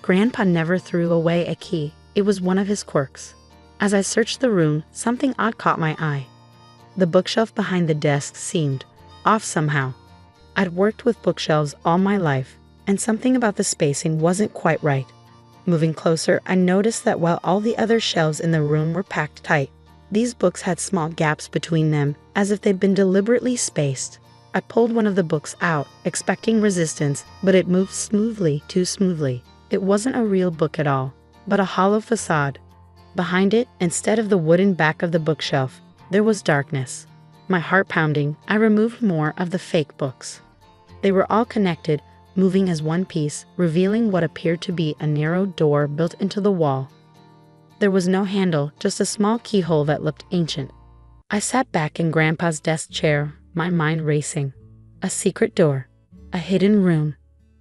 Speaker 1: Grandpa never threw away a key. It was one of his quirks. As I searched the room, something odd caught my eye. The bookshelf behind the desk seemed off somehow. I'd worked with bookshelves all my life, and something about the spacing wasn't quite right. Moving closer, I noticed that while all the other shelves in the room were packed tight, these books had small gaps between them, as if they'd been deliberately spaced. I pulled one of the books out, expecting resistance, but it moved smoothly, too smoothly. It wasn't a real book at all, but a hollow facade. Behind it, instead of the wooden back of the bookshelf, there was darkness. My heart pounding, I removed more of the fake books. They were all connected, moving as one piece, revealing what appeared to be a narrow door built into the wall. There was no handle, just a small keyhole that looked ancient. I sat back in Grandpa's desk chair, my mind racing. A secret door. A hidden room.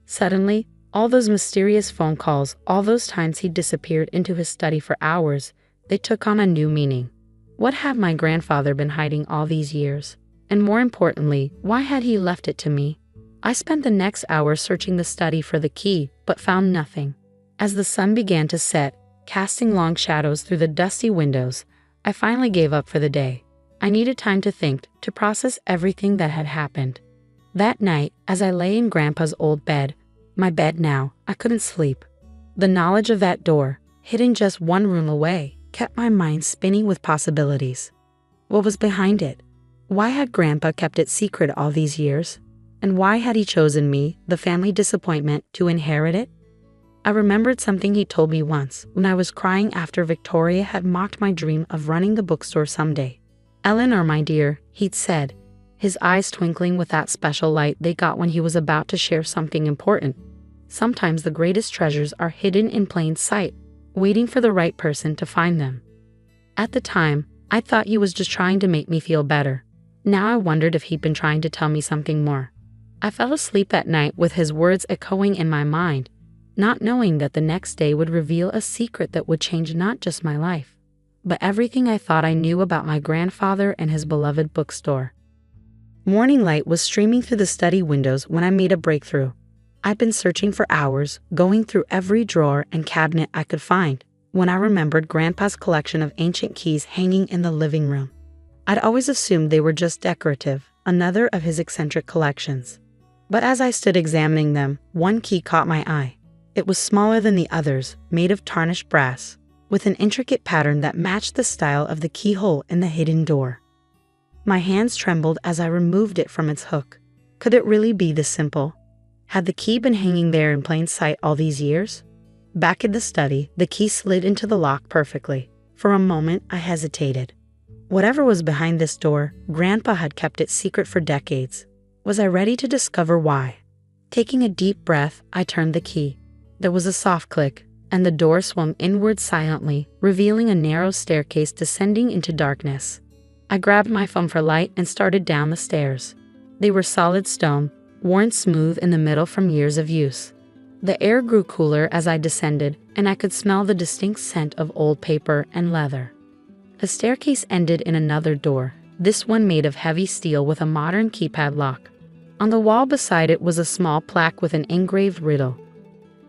Speaker 1: Suddenly, all those mysterious phone calls, all those times he disappeared into his study for hours, they took on a new meaning. What had my grandfather been hiding all these years? And more importantly, why had he left it to me? I spent the next hour searching the study for the key, but found nothing. As the sun began to set, casting long shadows through the dusty windows, I finally gave up for the day. I needed time to think, to process everything that had happened. That night, as I lay in Grandpa's old bed, my bed now, I couldn't sleep. The knowledge of that door, hidden just one room away, kept my mind spinning with possibilities. What was behind it? Why had Grandpa kept it secret all these years? And why had he chosen me, the family disappointment, to inherit it? I remembered something he told me once when I was crying after Victoria had mocked my dream of running the bookstore someday. "Eleanor, my dear," he'd said, his eyes twinkling with that special light they got when he was about to share something important. Sometimes the greatest treasures are hidden in plain sight, waiting for the right person to find them. At the time, I thought he was just trying to make me feel better. Now I wondered if he'd been trying to tell me something more. I fell asleep that night with his words echoing in my mind, not knowing that the next day would reveal a secret that would change not just my life, but everything I thought I knew about my grandfather and his beloved bookstore. Morning light was streaming through the study windows when I made a breakthrough. I'd been searching for hours, going through every drawer and cabinet I could find, when I remembered Grandpa's collection of ancient keys hanging in the living room. I'd always assumed they were just decorative, another of his eccentric collections. But as I stood examining them, one key caught my eye. It was smaller than the others, made of tarnished brass, with an intricate pattern that matched the style of the keyhole in the hidden door. My hands trembled as I removed it from its hook. Could it really be this simple? Had the key been hanging there in plain sight all these years? Back in the study, the key slid into the lock perfectly. For a moment, I hesitated. Whatever was behind this door, Grandpa had kept it secret for decades. Was I ready to discover why? Taking a deep breath, I turned the key. There was a soft click, and the door swung inward silently, revealing a narrow staircase descending into darkness. I grabbed my phone for light and started down the stairs. They were solid stone, worn smooth in the middle from years of use. The air grew cooler as I descended, and I could smell the distinct scent of old paper and leather. The staircase ended in another door, this one made of heavy steel with a modern keypad lock. On the wall beside it was a small plaque with an engraved riddle.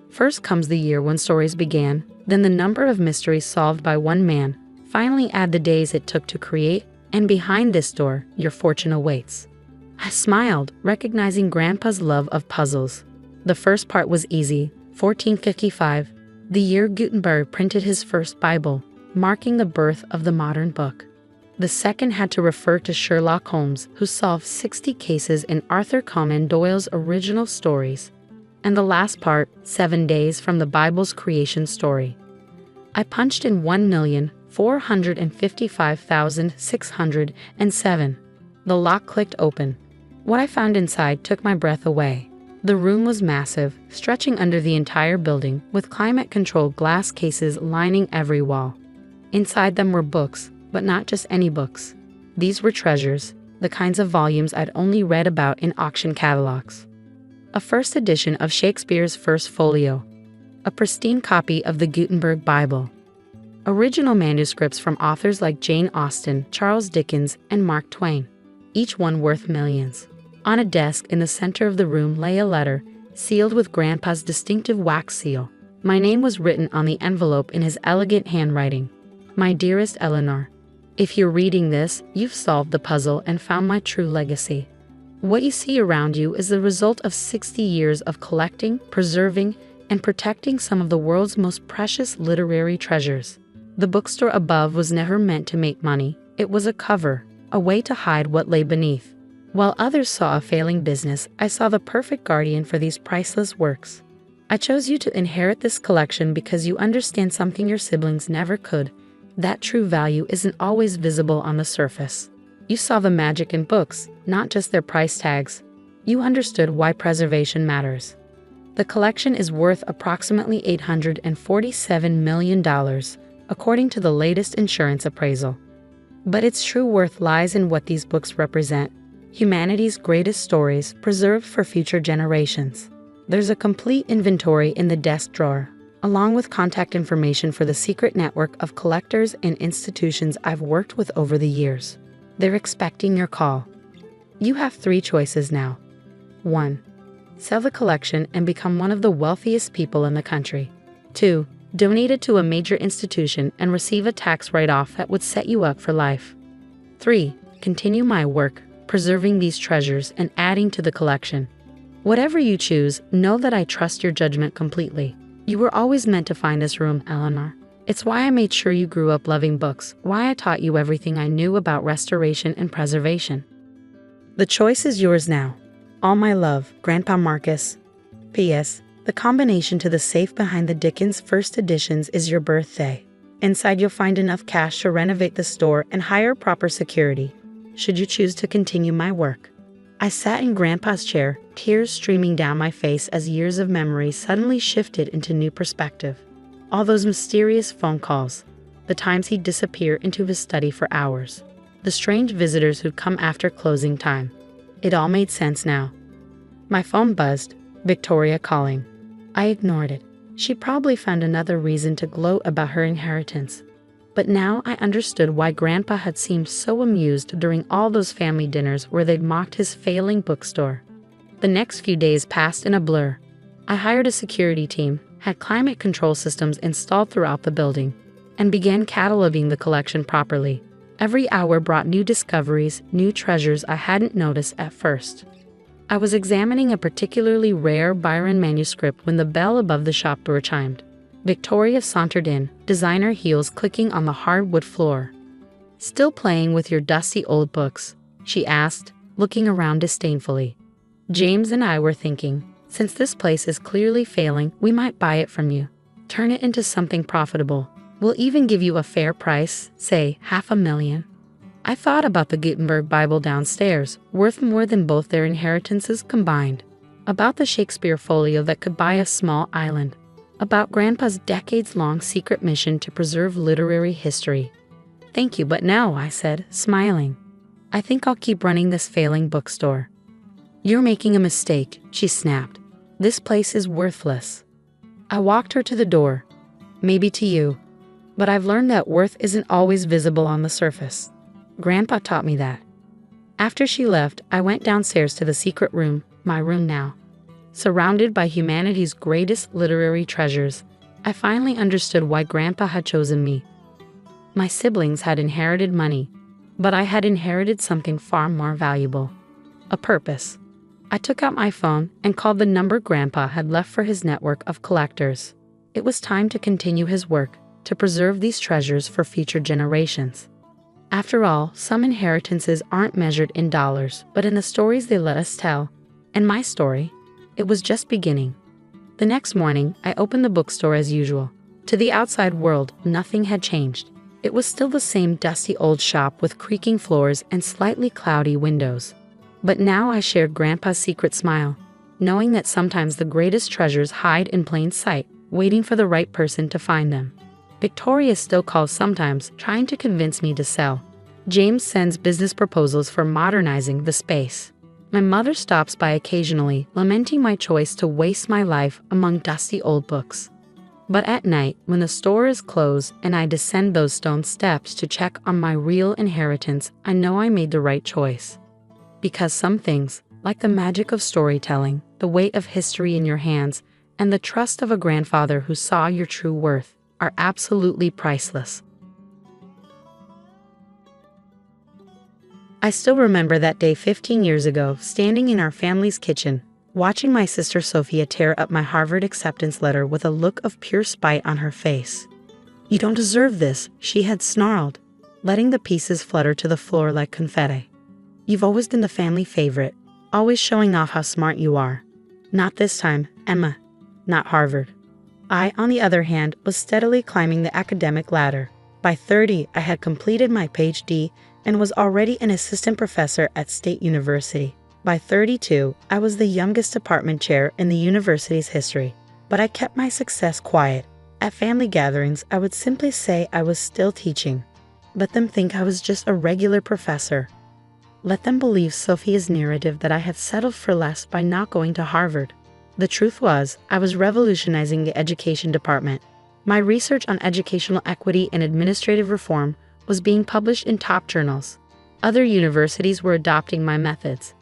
Speaker 1: First comes the year when stories began, then the number of mysteries solved by one man, finally add the days it took to create, and behind this door, your fortune awaits. I smiled, recognizing Grandpa's love of puzzles. The first part was easy, 1455, the year Gutenberg printed his first Bible, marking the birth of the modern book. The second had to refer to Sherlock Holmes, who solved 60 cases in Arthur Conan Doyle's original stories. And the last part, 7 days from the Bible's creation story. I punched in 1,455,607. The lock clicked open. What I found inside took my breath away. The room was massive, stretching under the entire building, with climate-controlled glass cases lining every wall. Inside them were books, but not just any books. These were treasures, the kinds of volumes I'd only read about in auction catalogs. A first edition of Shakespeare's First Folio, a pristine copy of the Gutenberg Bible, original manuscripts from authors like Jane Austen, Charles Dickens, and Mark Twain, each one worth millions. On a desk in the center of the room lay a letter, sealed with Grandpa's distinctive wax seal. My name was written on the envelope in his elegant handwriting. My dearest Eleanor, if you're reading this, you've solved the puzzle and found my true legacy. What you see around you is the result of 60 years of collecting, preserving, and protecting some of the world's most precious literary treasures. The bookstore above was never meant to make money. It was a cover, a way to hide what lay beneath. While others saw a failing business, I saw the perfect guardian for these priceless works. I chose you to inherit this collection because you understand something your siblings never could. That true value isn't always visible on the surface. You saw the magic in books, not just their price tags. You understood why preservation matters. The collection is worth approximately $847 million, according to the latest insurance appraisal. But its true worth lies in what these books represent. Humanity's greatest stories preserved for future generations. There's a complete inventory in the desk drawer, along with contact information for the secret network of collectors and institutions I've worked with over the years. They're expecting your call. You have 3 choices now. 1. Sell the collection and become one of the wealthiest people in the country. 2. Donate it to a major institution and receive a tax write-off that would set you up for life. 3. Continue my work, preserving these treasures and adding to the collection. Whatever you choose, know that I trust your judgment completely. You were always meant to find this room, Eleanor. It's why I made sure you grew up loving books, why I taught you everything I knew about restoration and preservation. The choice is yours now. All my love, Grandpa Marcus. P.S. The combination to the safe behind the Dickens first editions is your birthday. Inside you'll find enough cash to renovate the store and hire proper security, should you choose to continue my work. I sat in Grandpa's chair, tears streaming down my face as years of memory suddenly shifted into new perspective. All those mysterious phone calls, the times he'd disappear into his study for hours, the strange visitors who'd come after closing time. It all made sense now. My phone buzzed, Victoria calling. I ignored it. She probably found another reason to gloat about her inheritance. But now I understood why Grandpa had seemed so amused during all those family dinners where they'd mocked his failing bookstore. The next few days passed in a blur. I hired a security team, had climate control systems installed throughout the building, and began cataloging the collection properly. Every hour brought new discoveries, new treasures I hadn't noticed at first. I was examining a particularly rare Byron manuscript when the bell above the shop door chimed. Victoria sauntered in, designer heels clicking on the hardwood floor. "Still playing with your dusty old books?" she asked, looking around disdainfully. James and I were thinking, since this place is clearly failing, we might buy it from you. Turn it into something profitable. We'll even give you a fair price, say $500,000. I thought about the Gutenberg Bible downstairs, worth more than both their inheritances combined. About the Shakespeare folio that could buy a small island. About Grandpa's decades-long secret mission to preserve literary history. "Thank you, but no," I said, smiling. "I think I'll keep running this failing bookstore." "You're making a mistake," she snapped. "This place is worthless." I walked her to the door. "Maybe to you. But I've learned that worth isn't always visible on the surface. Grandpa taught me that." After she left, I went downstairs to the secret room, my room now. Surrounded by humanity's greatest literary treasures, I finally understood why Grandpa had chosen me. My siblings had inherited money, but I had inherited something far more valuable: a purpose. I took out my phone and called the number Grandpa had left for his network of collectors. It was time to continue his work, to preserve these treasures for future generations. After all, some inheritances aren't measured in dollars, but in the stories they let us tell. And my story? It was just beginning. The next morning, I opened the bookstore as usual. To the outside world, nothing had changed. It was still the same dusty old shop with creaking floors and slightly cloudy windows. But now I shared Grandpa's secret smile, knowing that sometimes the greatest treasures hide in plain sight, waiting for the right person to find them. Victoria still calls sometimes, trying to convince me to sell. James sends business proposals for modernizing the space. My mother stops by occasionally, lamenting my choice to waste my life among dusty old books. But at night, when the store is closed and I descend those stone steps to check on my real inheritance, I know I made the right choice. Because some things, like the magic of storytelling, the weight of history in your hands, and the trust of a grandfather who saw your true worth, are absolutely priceless. I still remember that day 15 years ago, standing in our family's kitchen, watching my sister Sophia tear up my Harvard acceptance letter with a look of pure spite on her face. "You don't deserve this," she had snarled, letting the pieces flutter to the floor like confetti. "You've always been the family favorite, always showing off how smart you are. Not this time, Emma. Not Harvard." I, on the other hand, was steadily climbing the academic ladder. By 30, I had completed my PhD and was already an assistant professor at State University. By 32, I was the youngest department chair in the university's history. But I kept my success quiet. At family gatherings, I would simply say I was still teaching. Let them think I was just a regular professor. Let them believe Sophia's narrative that I had settled for less by not going to Harvard. The truth was, I was revolutionizing the education department. My research on educational equity and administrative reform was being published in top journals. Other universities were adopting my methods.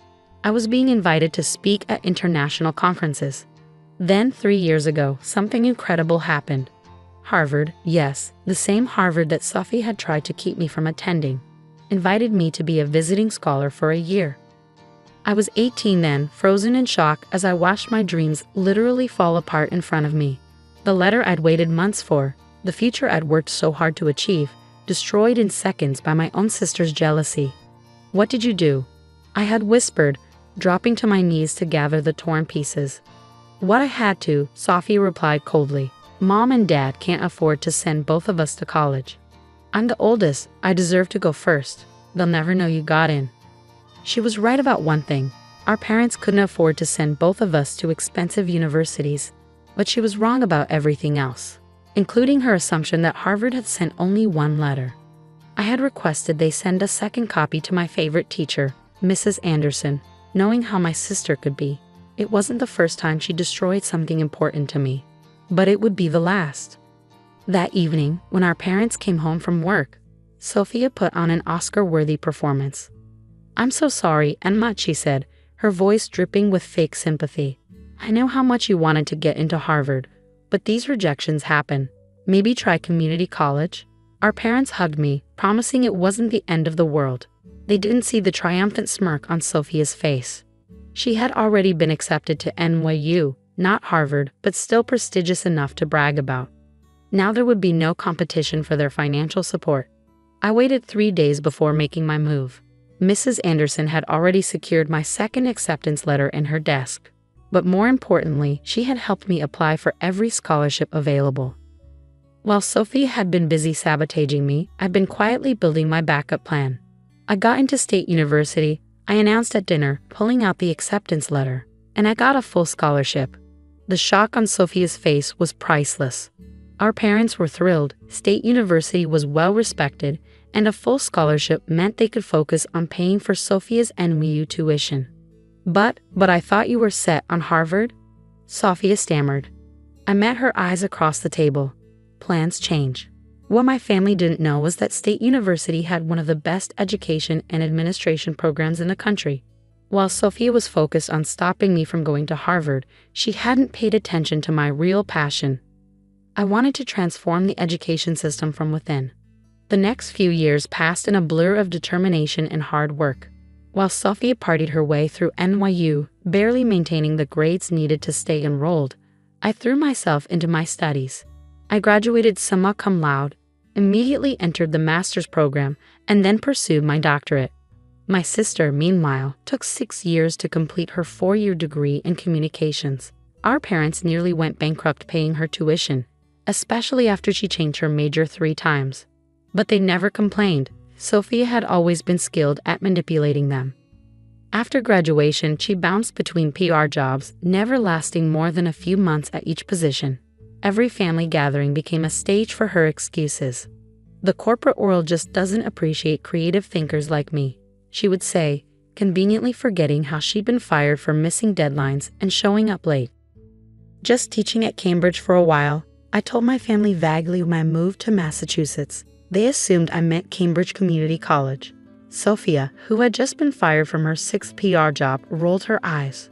Speaker 1: I was being invited to speak at international conferences. Then, 3 years ago, something incredible happened. Harvard, yes, the same Harvard that Sophie had tried to keep me from attending, invited me to be a visiting scholar for a year. I was 18 then, frozen in shock as I watched my dreams literally fall apart in front of me. The letter I'd waited months for, the future I'd worked so hard to achieve, destroyed in seconds by my own sister's jealousy. "What did you do?" I had whispered, dropping to my knees to gather the torn pieces. "What I had to," Sophie replied coldly. "Mom and Dad can't afford to send both of us to college. I'm the oldest, I deserve to go first. They'll never know you got in." She was right about one thing. Our parents couldn't afford to send both of us to expensive universities. But she was wrong about everything else, including her assumption that Harvard had sent only one letter. I had requested they send a second copy to my favorite teacher, Mrs. Anderson, knowing how my sister could be. It wasn't the first time she destroyed something important to me, but it would be the last. That evening, when our parents came home from work, Sophia put on an Oscar-worthy performance. "I'm so sorry, Emma," she said, her voice dripping with fake sympathy. "I know how much you wanted to get into Harvard, but these rejections happen. Maybe try community college?" Our parents hugged me, promising it wasn't the end of the world. They didn't see the triumphant smirk on Sophia's face. She had already been accepted to NYU, not Harvard, but still prestigious enough to brag about. Now there would be no competition for their financial support. I waited 3 days before making my move. Mrs. Anderson had already secured my second acceptance letter in her desk. But more importantly, she had helped me apply for every scholarship available. While Sophia had been busy sabotaging me, I'd been quietly building my backup plan. I got into State University, I announced at dinner, pulling out the acceptance letter, and I got a full scholarship. The shock on Sophia's face was priceless. Our parents were thrilled. State University was well respected, and a full scholarship meant they could focus on paying for Sophia's NYU tuition. But I thought you were set on Harvard? Sophia stammered. I met her eyes across the table. Plans change. What my family didn't know was that State University had one of the best education and administration programs in the country. While Sophia was focused on stopping me from going to Harvard, she hadn't paid attention to my real passion. I wanted to transform the education system from within. The next few years passed in a blur of determination and hard work. While Sophia partied her way through NYU, barely maintaining the grades needed to stay enrolled, I threw myself into my studies. I graduated summa cum laude, immediately entered the master's program, and then pursued my doctorate. My sister, meanwhile, took 6 years to complete her 4-year degree in communications. Our parents nearly went bankrupt paying her tuition, especially after she changed her major 3 times. But they never complained. Sophia had always been skilled at manipulating them. After graduation, she bounced between PR jobs, never lasting more than a few months at each position. Every family gathering became a stage for her excuses. The corporate world just doesn't appreciate creative thinkers like me, she would say, conveniently forgetting how she'd been fired for missing deadlines and showing up late. Just teaching at Cambridge for a while, I told my family vaguely when I moved to Massachusetts. They assumed I meant Cambridge Community College. Sophia, who had just been fired from her 6th PR job, rolled her eyes.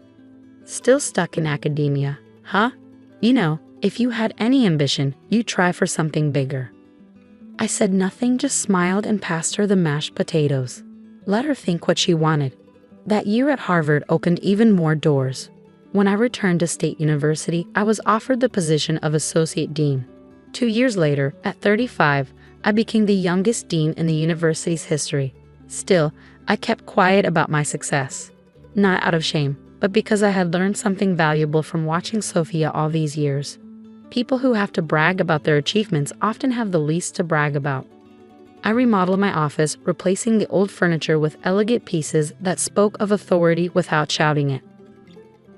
Speaker 1: Still stuck in academia, huh? You know, if you had any ambition, you'd try for something bigger. I said nothing, just smiled and passed her the mashed potatoes. Let her think what she wanted. That year at Harvard opened even more doors. When I returned to State University, I was offered the position of Associate Dean. 2 years later, at 35, I became the youngest dean in the university's history. Still, I kept quiet about my success. Not out of shame, but because I had learned something valuable from watching Sophia all these years. People who have to brag about their achievements often have the least to brag about. I remodeled my office, replacing the old furniture with elegant pieces that spoke of authority without shouting it.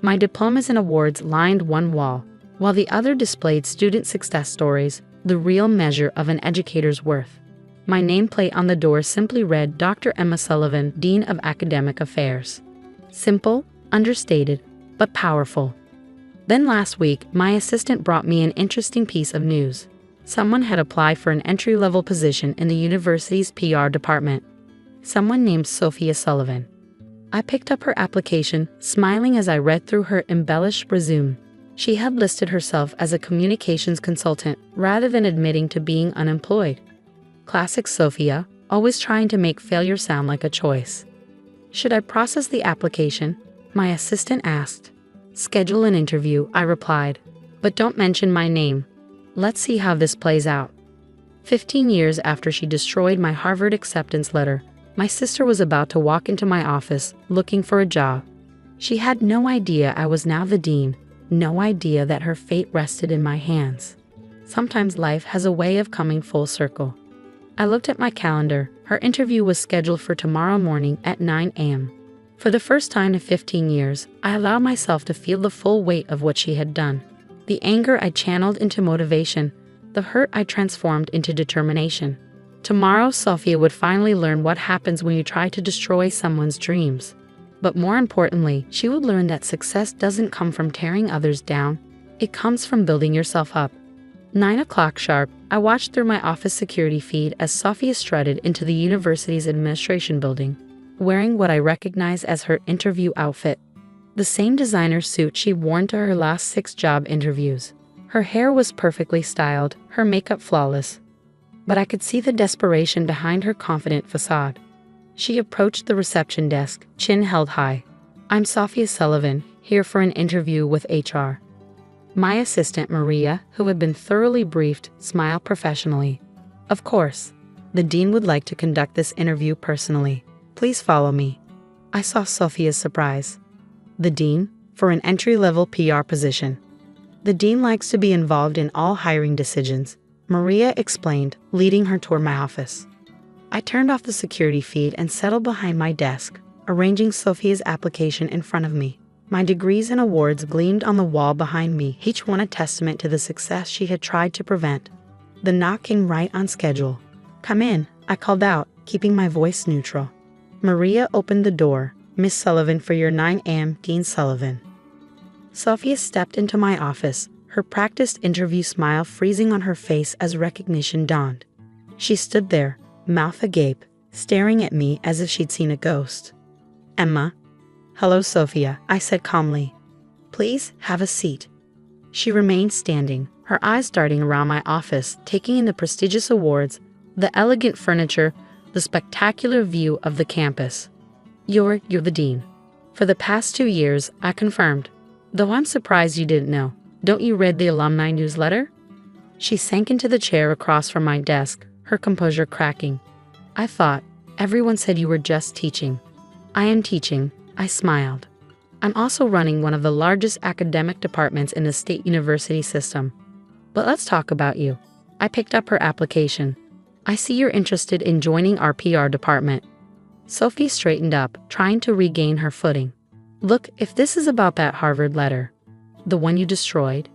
Speaker 1: My diplomas and awards lined one wall, while the other displayed student success stories, the real measure of an educator's worth. My nameplate on the door simply read Dr. Emma Sullivan, Dean of Academic Affairs. Simple, understated, but powerful. Then last week, my assistant brought me an interesting piece of news. Someone had applied for an entry-level position in the university's PR department. Someone named Sophia Sullivan. I picked up her application, smiling as I read through her embellished resume. She had listed herself as a communications consultant rather than admitting to being unemployed. Classic Sophia, always trying to make failure sound like a choice. Should I process the application? My assistant asked. Schedule an interview, I replied. But don't mention my name. Let's see how this plays out. 15 years after she destroyed my Harvard acceptance letter, my sister was about to walk into my office looking for a job. She had no idea I was now the dean, no idea that her fate rested in my hands. Sometimes life has a way of coming full circle. I looked at my calendar. Her interview was scheduled for tomorrow morning at 9 a.m. For the first time in 15 years, I allowed myself to feel the full weight of what she had done. The anger I channeled into motivation, the hurt I transformed into determination. Tomorrow, Sophia would finally learn what happens when you try to destroy someone's dreams. But more importantly, she would learn that success doesn't come from tearing others down. It comes from building yourself up. 9 o'clock sharp, I watched through my office security feed as Sophia strutted into the university's administration building, wearing what I recognize as her interview outfit. The same designer suit she'd worn to her last 6 job interviews. Her hair was perfectly styled, her makeup flawless. But I could see the desperation behind her confident facade. She approached the reception desk, chin held high. I'm Sophia Sullivan, here for an interview with HR. My assistant, Maria, who had been thoroughly briefed, smiled professionally. Of course. The dean would like to conduct this interview personally. Please follow me. I saw Sophia's surprise. The dean? For an entry-level PR position. The dean likes to be involved in all hiring decisions, Maria explained, leading her toward my office. I turned off the security feed and settled behind my desk, arranging Sophia's application in front of me. My degrees and awards gleamed on the wall behind me, each one a testament to the success she had tried to prevent. The knock came right on schedule. Come in, I called out, keeping my voice neutral. Maria opened the door, Miss Sullivan for your 9 a.m. Dean Sullivan. Sophia stepped into my office, her practiced interview smile freezing on her face as recognition dawned. She stood there, mouth agape, staring at me as if she'd seen a ghost. Emma. Hello, Sophia, I said calmly. Please have a seat. She remained standing, her eyes darting around my office, taking in the prestigious awards, the elegant furniture, the spectacular view of the campus. You're the dean. For the past 2 years, I confirmed. Though I'm surprised you didn't know. Don't you read the alumni newsletter? She sank into the chair across from my desk, her composure cracking. I thought, everyone said you were just teaching. I am teaching, I smiled. I'm also running one of the largest academic departments in the state university system. But let's talk about you. I picked up her application. I see you're interested in joining our PR department. Sophie straightened up, trying to regain her footing. Look, if this is about that Harvard letter, the one you destroyed,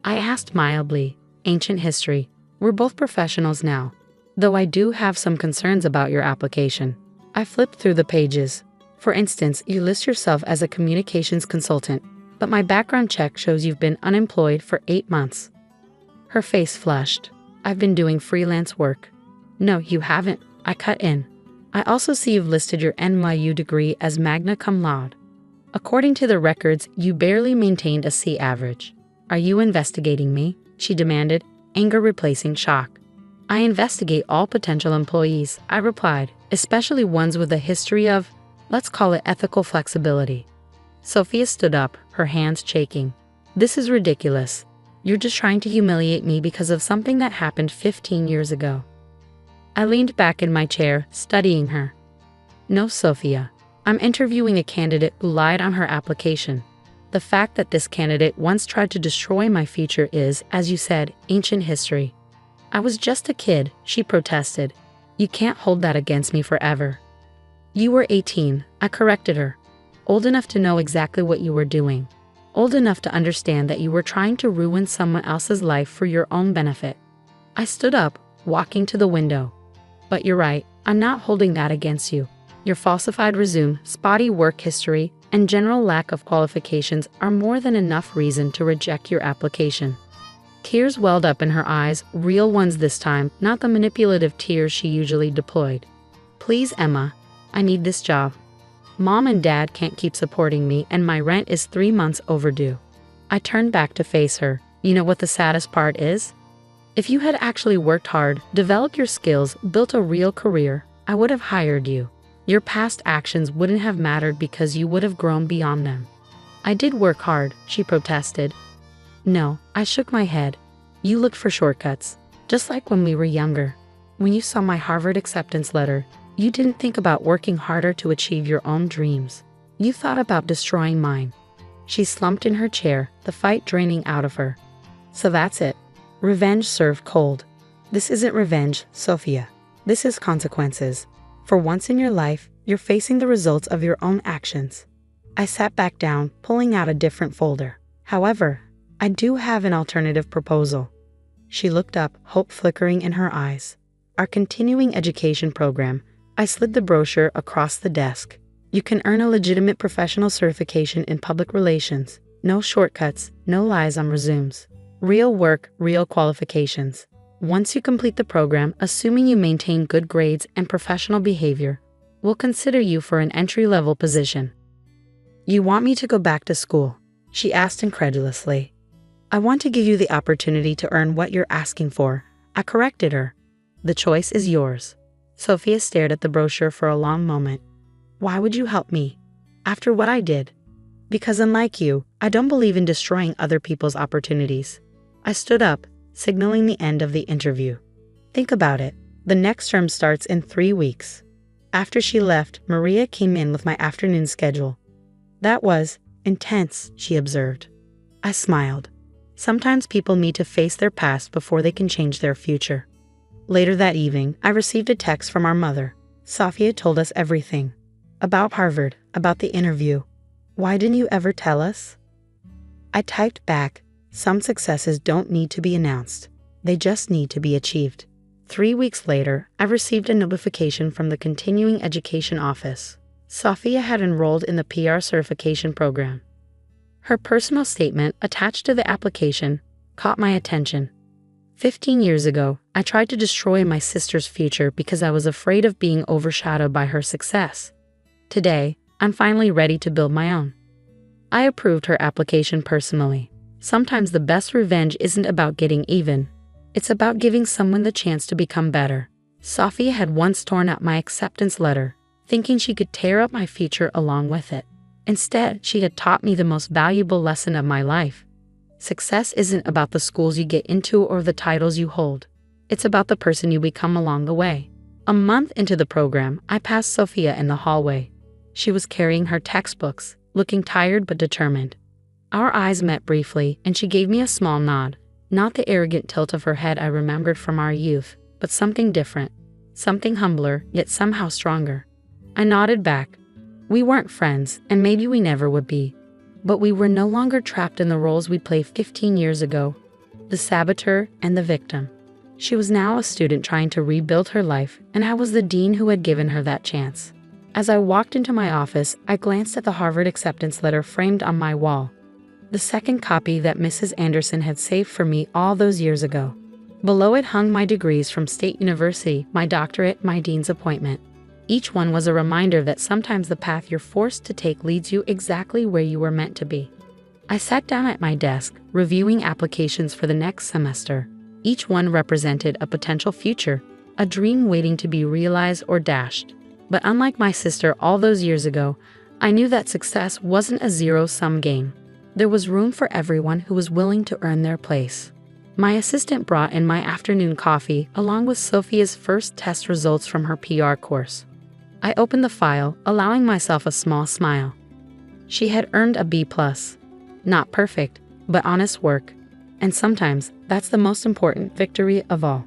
Speaker 1: I asked mildly, ancient history. We're both professionals now. Though I do have some concerns about your application. I flipped through the pages. For instance, you list yourself as a communications consultant, but my background check shows you've been unemployed for 8 months. Her face flushed. I've been doing freelance work. No, you haven't, I cut in. I also see you've listed your NYU degree as magna cum laude. According to the records, you barely maintained a C average. Are you investigating me? She demanded, anger replacing shock. I investigate all potential employees, I replied, especially ones with a history of, let's call it ethical flexibility. Sophia stood up, her hands shaking. This is ridiculous. You're just trying to humiliate me because of something that happened 15 years ago. I leaned back in my chair, studying her. No, Sophia. I'm interviewing a candidate who lied on her application. The fact that this candidate once tried to destroy my future is, as you said, ancient history. I was just a kid, she protested. You can't hold that against me forever. You were 18, I corrected her. Old enough to know exactly what you were doing. Old enough to understand that you were trying to ruin someone else's life for your own benefit. I stood up, walking to the window. But you're right, I'm not holding that against you. Your falsified resume, spotty work history, and general lack of qualifications are more than enough reason to reject your application. Tears welled up in her eyes, real ones this time, not the manipulative tears she usually deployed. Please, Emma, I need this job. Mom and Dad can't keep supporting me and my rent is 3 months overdue. I turned back to face her. You know what the saddest part is? If you had actually worked hard, developed your skills, built a real career, I would have hired you. Your past actions wouldn't have mattered because you would have grown beyond them. I did work hard, she protested. No, I shook my head. You looked for shortcuts, just like when we were younger. When you saw my Harvard acceptance letter, you didn't think about working harder to achieve your own dreams. You thought about destroying mine. She slumped in her chair, the fight draining out of her. So that's it. Revenge served cold. This isn't revenge, Sophia. This is consequences. For once in your life, you're facing the results of your own actions. I sat back down, pulling out a different folder. However, I do have an alternative proposal. She looked up, hope flickering in her eyes. Our continuing education program. I slid the brochure across the desk. You can earn a legitimate professional certification in public relations. No shortcuts, no lies on resumes. Real work, real qualifications. Once you complete the program, assuming you maintain good grades and professional behavior, we'll consider you for an entry-level position. You want me to go back to school? She asked incredulously. I want to give you the opportunity to earn what you're asking for. I corrected her. The choice is yours. Sophia stared at the brochure for a long moment. Why would you help me? After what I did? Because unlike you, I don't believe in destroying other people's opportunities. I stood up, signaling the end of the interview. Think about it. The next term starts in 3 weeks. After she left, Maria came in with my afternoon schedule. That was intense, she observed. I smiled. Sometimes people need to face their past before they can change their future. Later that evening, I received a text from our mother. Sophia told us everything. About Harvard, about the interview. Why didn't you ever tell us? I typed back, some successes don't need to be announced. They just need to be achieved. 3 weeks later, I received a notification from the continuing education office. Sophia had enrolled in the PR certification program. Her personal statement attached to the application caught my attention. 15 years ago, I tried to destroy my sister's future because I was afraid of being overshadowed by her success. Today, I'm finally ready to build my own. I approved her application personally. Sometimes the best revenge isn't about getting even. It's about giving someone the chance to become better. Sophia had once torn up my acceptance letter, thinking she could tear up my future along with it. Instead, she had taught me the most valuable lesson of my life. Success isn't about the schools you get into or the titles you hold. It's about the person you become along the way. A month into the program, I passed Sophia in the hallway. She was carrying her textbooks, looking tired but determined. Our eyes met briefly, and she gave me a small nod. Not the arrogant tilt of her head I remembered from our youth, but something different. Something humbler, yet somehow stronger. I nodded back. We weren't friends, and maybe we never would be. But we were no longer trapped in the roles we played 15 years ago, the saboteur and the victim. She was now a student trying to rebuild her life, and I was the dean who had given her that chance. As I walked into my office, I glanced at the Harvard acceptance letter framed on my wall, the second copy that Mrs. Anderson had saved for me all those years ago. Below it hung my degrees from State University, my doctorate, my dean's appointment. Each one was a reminder that sometimes the path you're forced to take leads you exactly where you were meant to be. I sat down at my desk, reviewing applications for the next semester. Each one represented a potential future, a dream waiting to be realized or dashed. But unlike my sister all those years ago, I knew that success wasn't a zero-sum game. There was room for everyone who was willing to earn their place. My assistant brought in my afternoon coffee along with Sophia's first test results from her PR course. I opened the file, allowing myself a small smile. She had earned a B+. Not perfect, but honest work. And sometimes, that's the most important victory of all.